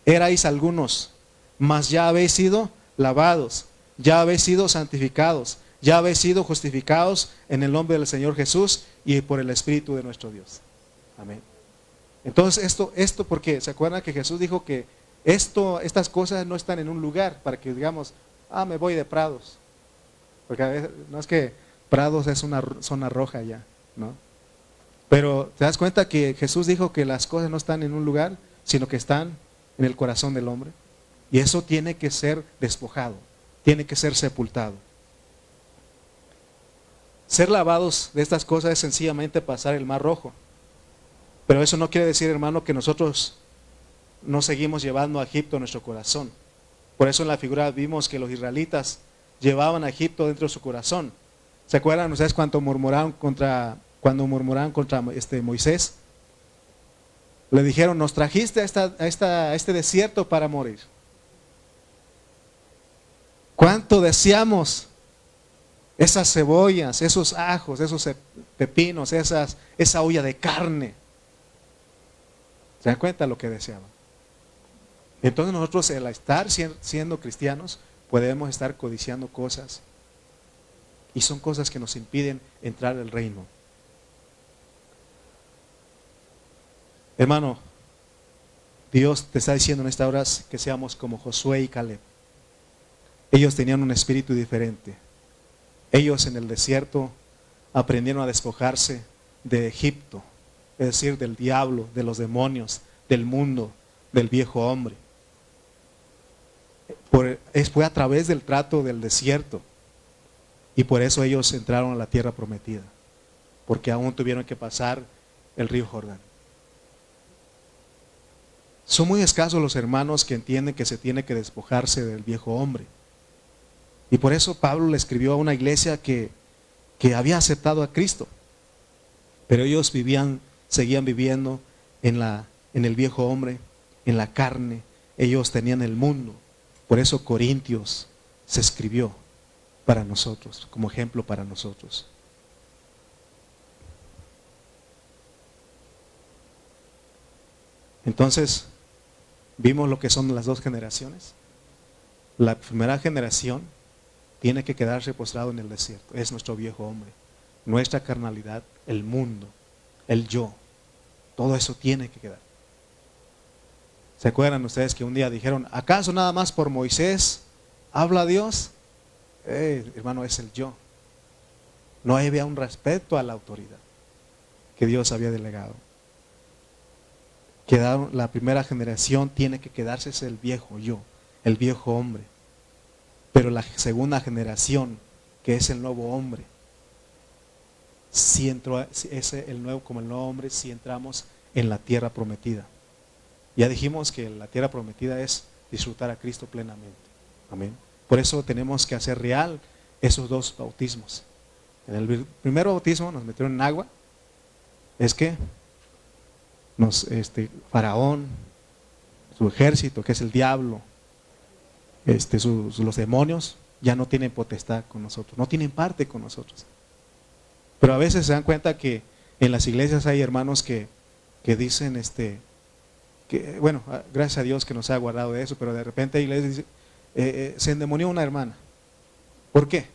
erais algunos, mas ya habéis sido lavados, ya habéis sido santificados, ya habéis sido justificados en el nombre del Señor Jesús y por el Espíritu de nuestro Dios. Amén. Entonces esto porque se acuerdan que Jesús dijo que estas cosas no están en un lugar para que digamos, me voy de Prados, porque a veces no es que Prados es una zona roja ya, ¿no? Pero te das cuenta que Jesús dijo que las cosas no están en un lugar, sino que están en el corazón del hombre. Y eso tiene que ser despojado, tiene que ser sepultado. Ser lavados de estas cosas es sencillamente pasar el mar rojo. Pero eso no quiere decir, hermano, que nosotros no seguimos llevando a Egipto en nuestro corazón. Por eso en la figura vimos que los israelitas llevaban a Egipto dentro de su corazón. ¿Se acuerdan ustedes cuando murmuraron contra Moisés? Le dijeron, nos trajiste a este desierto para morir. ¿Cuánto deseamos esas cebollas, esos ajos, esos pepinos, esa olla de carne? ¿Se dan cuenta lo que deseaban? Entonces nosotros al estar siendo cristianos podemos estar codiciando cosas y son cosas que nos impiden entrar al reino. Hermano, Dios te está diciendo en esta hora que seamos como Josué y Caleb. Ellos tenían un espíritu diferente. Ellos en el desierto aprendieron a despojarse de Egipto, es decir, del diablo, de los demonios, del mundo, del viejo hombre. Fue a través del trato del desierto, y por eso ellos entraron a la tierra prometida, porque aún tuvieron que pasar el río Jordán. Son muy escasos los hermanos que entienden que se tiene que despojarse del viejo hombre. Y por eso Pablo le escribió a una iglesia que había aceptado a Cristo, pero ellos seguían viviendo en el viejo hombre, en la carne. Ellos tenían el mundo. Por eso Corintios se escribió para nosotros, como ejemplo para nosotros. Entonces, vimos lo que son las dos generaciones. La primera generación tiene que quedarse postrado en el desierto. Es nuestro viejo hombre, nuestra carnalidad, el mundo, el yo. Todo eso tiene que quedar. ¿Se acuerdan ustedes que un día dijeron, ¿acaso nada más por Moisés habla Dios? Hermano, es el yo. No había un respeto a la autoridad que Dios había delegado. La primera generación tiene que quedarse, es el viejo yo, el viejo hombre. Pero la segunda generación, que es el nuevo hombre, si entró, como el nuevo hombre, si entramos en la tierra prometida. Ya dijimos que la tierra prometida es disfrutar a Cristo plenamente. Amén. Por eso tenemos que hacer real esos dos bautismos. En el primer bautismo nos metieron en agua. Es que Faraón, su ejército, que es el diablo, los demonios, ya no tienen potestad con nosotros, no tienen parte con nosotros. Pero a veces se dan cuenta que en las iglesias hay hermanos que dicen, que bueno, gracias a Dios que nos ha guardado de eso, pero de repente hay iglesias dicen, se endemonió una hermana. ¿Por qué?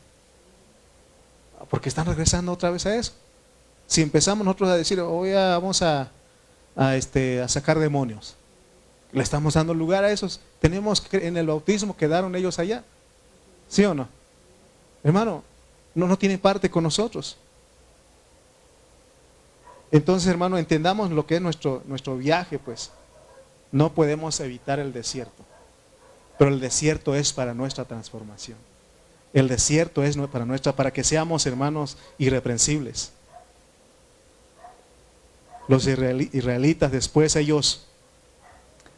Porque están regresando otra vez a eso. Si empezamos nosotros a decir, hoy vamos a sacar demonios, le estamos dando lugar a esos. Tenemos que, en el bautismo quedaron ellos allá, ¿sí o no? Hermano, no tiene parte con nosotros. Entonces, hermano, entendamos lo que es nuestro viaje, pues. No podemos evitar el desierto, pero el desierto es para nuestra transformación. El desierto es para que seamos, hermanos, irreprensibles. Los israelitas después ellos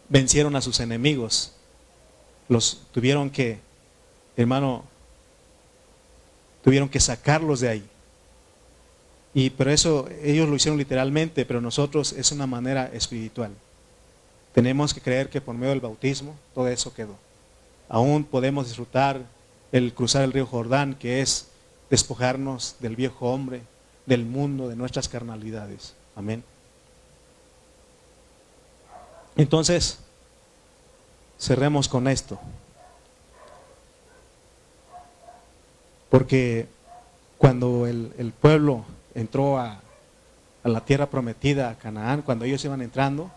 vencieron a sus enemigos. Tuvieron que sacarlos de ahí. Pero eso ellos lo hicieron literalmente, pero nosotros es una manera espiritual. Tenemos que creer que por medio del bautismo todo eso quedó. Aún podemos disfrutar el cruzar el río Jordán, que es despojarnos del viejo hombre, del mundo, de nuestras carnalidades. Amén. Entonces, cerremos con esto. Porque cuando el pueblo entró a la tierra prometida, a Canaán, cuando ellos iban entrando,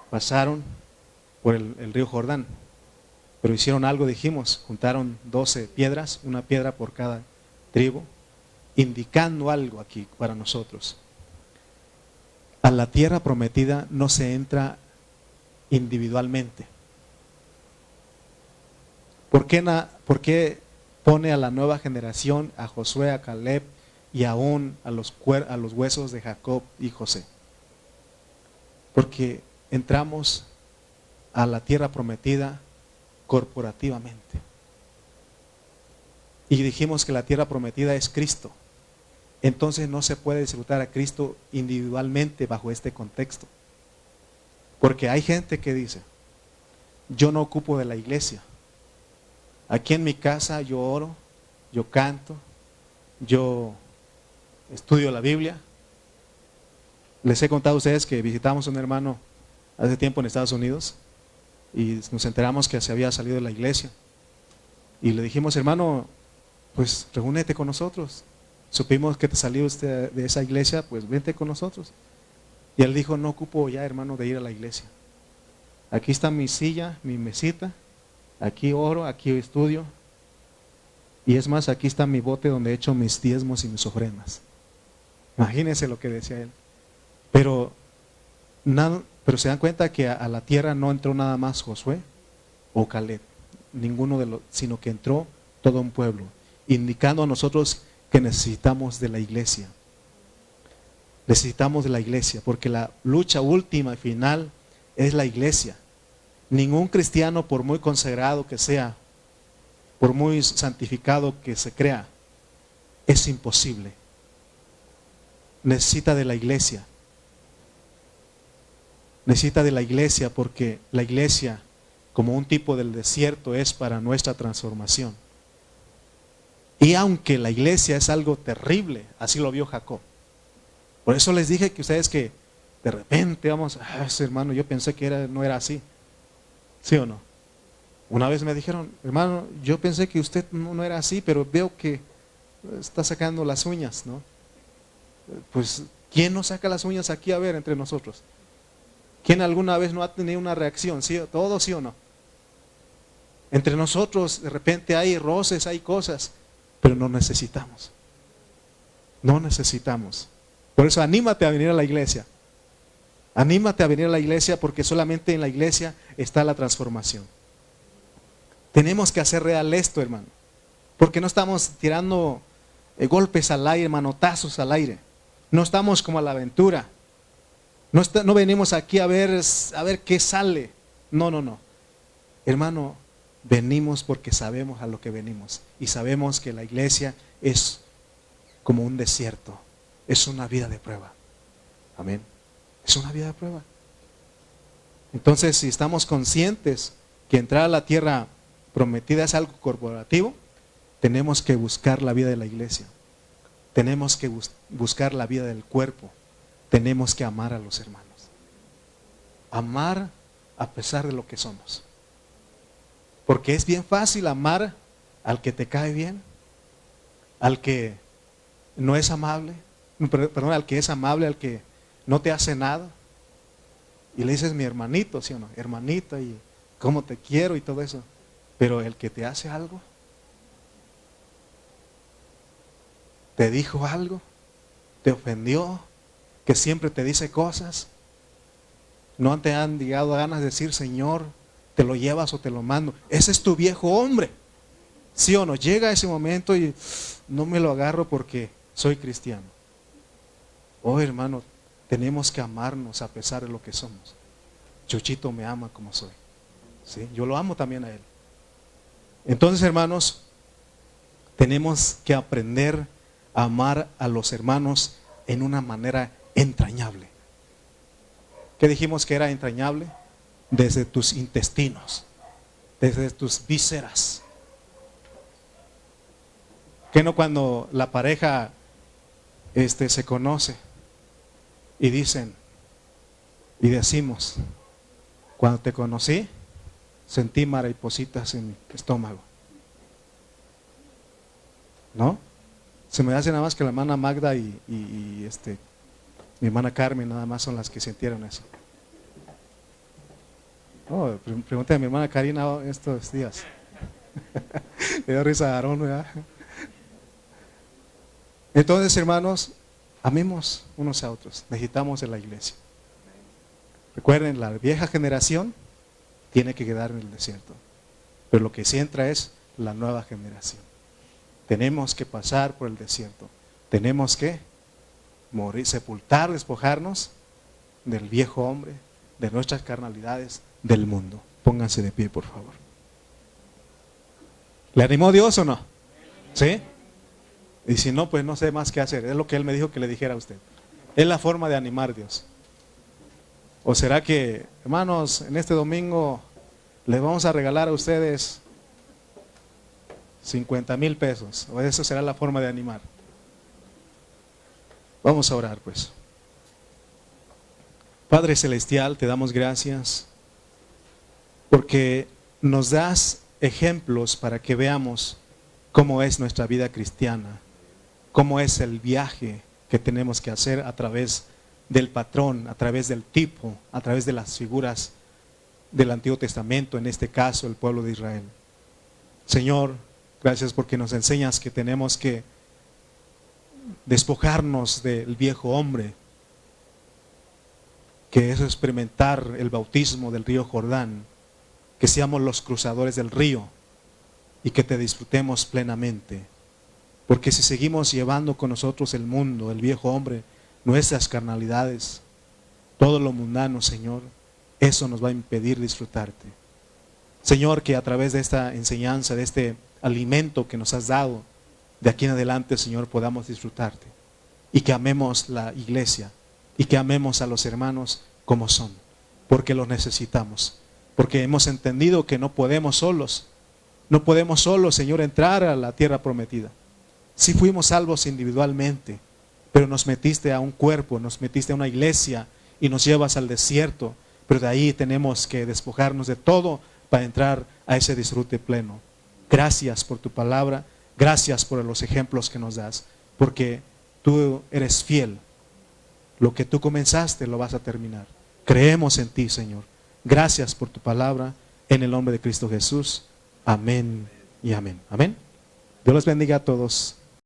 pasaron por el río Jordán. Pero hicieron algo, dijimos, juntaron 12 piedras, una piedra por cada tribu, indicando algo aquí para nosotros. A la tierra prometida no se entra individualmente. ¿Por qué pone a la nueva generación, a Josué, a Caleb y aún a los huesos de Jacob y José? Porque entramos a la tierra prometida corporativamente. Y dijimos que la tierra prometida es Cristo. Entonces no se puede disfrutar a Cristo individualmente bajo este contexto. Porque hay gente que dice, yo no ocupo de la iglesia. Aquí en mi casa yo oro, yo canto, yo estudio la Biblia. Les he contado a ustedes que visitamos a un hermano hace tiempo en Estados Unidos y nos enteramos que se había salido de la iglesia. Y le dijimos, hermano, pues reúnete con nosotros. Supimos que te salió usted de esa iglesia, pues vente con nosotros. Y él dijo, no ocupo ya, hermano, de ir a la iglesia. Aquí está mi silla, mi mesita, aquí oro, aquí estudio. Y es más, aquí está mi bote donde he hecho mis diezmos y mis ofrendas. Imagínense lo que decía él. Pero se dan cuenta que a la tierra no entró nada más Josué o Caleb, ninguno de los, sino que entró todo un pueblo, indicando a nosotros que necesitamos de la iglesia. Necesitamos de la iglesia, porque la lucha última y final es la iglesia. Ningún cristiano, por muy consagrado que sea, por muy santificado que se crea, es imposible. Necesita de la iglesia. Necesita de la iglesia porque la iglesia, como un tipo del desierto, es para nuestra transformación. Y aunque la iglesia es algo terrible, así lo vio Jacob. Por eso les dije que ustedes que de repente vamos, hermano, yo pensé que no era así. ¿Sí o no? Una vez me dijeron, hermano, yo pensé que usted no era así, pero veo que está sacando las uñas, ¿no? Pues, ¿quién no saca las uñas aquí a ver entre nosotros? ¿Quién alguna vez no ha tenido una reacción? ¿Sí? ¿Todo sí o no? Entre nosotros de repente hay roces, hay cosas, pero no necesitamos. No necesitamos. Por eso anímate a venir a la iglesia. Anímate a venir a la iglesia porque solamente en la iglesia está la transformación. Tenemos que hacer real esto, hermano. Porque no estamos tirando golpes al aire, manotazos al aire. No estamos como a la aventura. No venimos aquí a ver qué sale. No. Hermano, venimos porque sabemos a lo que venimos. Y sabemos que la iglesia es como un desierto. Es una vida de prueba. Amén. Es una vida de prueba. Entonces, si estamos conscientes que entrar a la tierra prometida es algo corporativo, tenemos que buscar la vida de la iglesia. Tenemos que buscar la vida del cuerpo. Tenemos que amar a los hermanos. Amar a pesar de lo que somos. Porque es bien fácil amar al que te cae bien, al que no es amable, al que es amable, al que no te hace nada. Y le dices mi hermanito, ¿sí o no? Hermanita, y cómo te quiero y todo eso. Pero el que te hace algo, te dijo algo, te ofendió, que siempre te dice cosas, no te han llegado ganas de decir, Señor, te lo llevas o te lo mando. Ese es tu viejo hombre. ¿Sí o no? Llega ese momento y no me lo agarro porque soy cristiano. Oh, hermano, tenemos que amarnos a pesar de lo que somos. Chuchito me ama como soy. ¿Sí? Yo lo amo también a él. Entonces, hermanos, tenemos que aprender a amar a los hermanos en una manera entrañable. ¿Qué dijimos que era entrañable? Desde tus intestinos, desde tus vísceras. ¿Qué no cuando la pareja se conoce y dicen y decimos, cuando te conocí sentí maripositas en mi estómago? ¿No? Se me hace nada más que la hermana Magda y mi hermana Carmen nada más son las que sintieron eso. Oh, pregúntale a mi hermana Karina estos días. Me dio risa a Aarón, ¿verdad? Entonces, hermanos, amemos unos a otros. Necesitamos de la iglesia. Recuerden, la vieja generación tiene que quedar en el desierto. Pero lo que sí entra es la nueva generación. Tenemos que pasar por el desierto. Tenemos que morir, sepultar, despojarnos del viejo hombre, de nuestras carnalidades, del mundo. Pónganse de pie, por favor. ¿Le animó Dios o no? ¿Sí? Y si no, pues no sé más qué hacer. Es lo que Él me dijo que le dijera a usted. Es la forma de animar Dios. ¿O será que, hermanos, en este domingo les vamos a regalar a ustedes 50,000 pesos? ¿O eso será la forma de animar? Vamos a orar, pues. Padre Celestial, te damos gracias porque nos das ejemplos para que veamos cómo es nuestra vida cristiana, cómo es el viaje que tenemos que hacer a través del patrón, a través del tipo, a través de las figuras del Antiguo Testamento, en este caso el pueblo de Israel. Señor, gracias porque nos enseñas que tenemos que despojarnos del viejo hombre, que es experimentar el bautismo del río Jordán, que seamos los cruzadores del río y que te disfrutemos plenamente. Porque si seguimos llevando con nosotros el mundo, el viejo hombre, nuestras carnalidades, todo lo mundano, Señor, eso nos va a impedir disfrutarte. Señor, que a través de esta enseñanza, de este alimento que nos has dado, de aquí en adelante, Señor, podamos disfrutarte. Y que amemos la iglesia, y que amemos a los hermanos como son, porque los necesitamos. Porque hemos entendido que no podemos solos, Señor, entrar a la tierra prometida. Sí fuimos salvos individualmente, pero nos metiste a un cuerpo, nos metiste a una iglesia y nos llevas al desierto. Pero de ahí tenemos que despojarnos de todo para entrar a ese disfrute pleno. Gracias por tu palabra, gracias por los ejemplos que nos das, porque tú eres fiel. Lo que tú comenzaste lo vas a terminar. Creemos en ti, Señor. Gracias por tu palabra, en el nombre de Cristo Jesús. Amén y amén. Amén. Dios los bendiga a todos.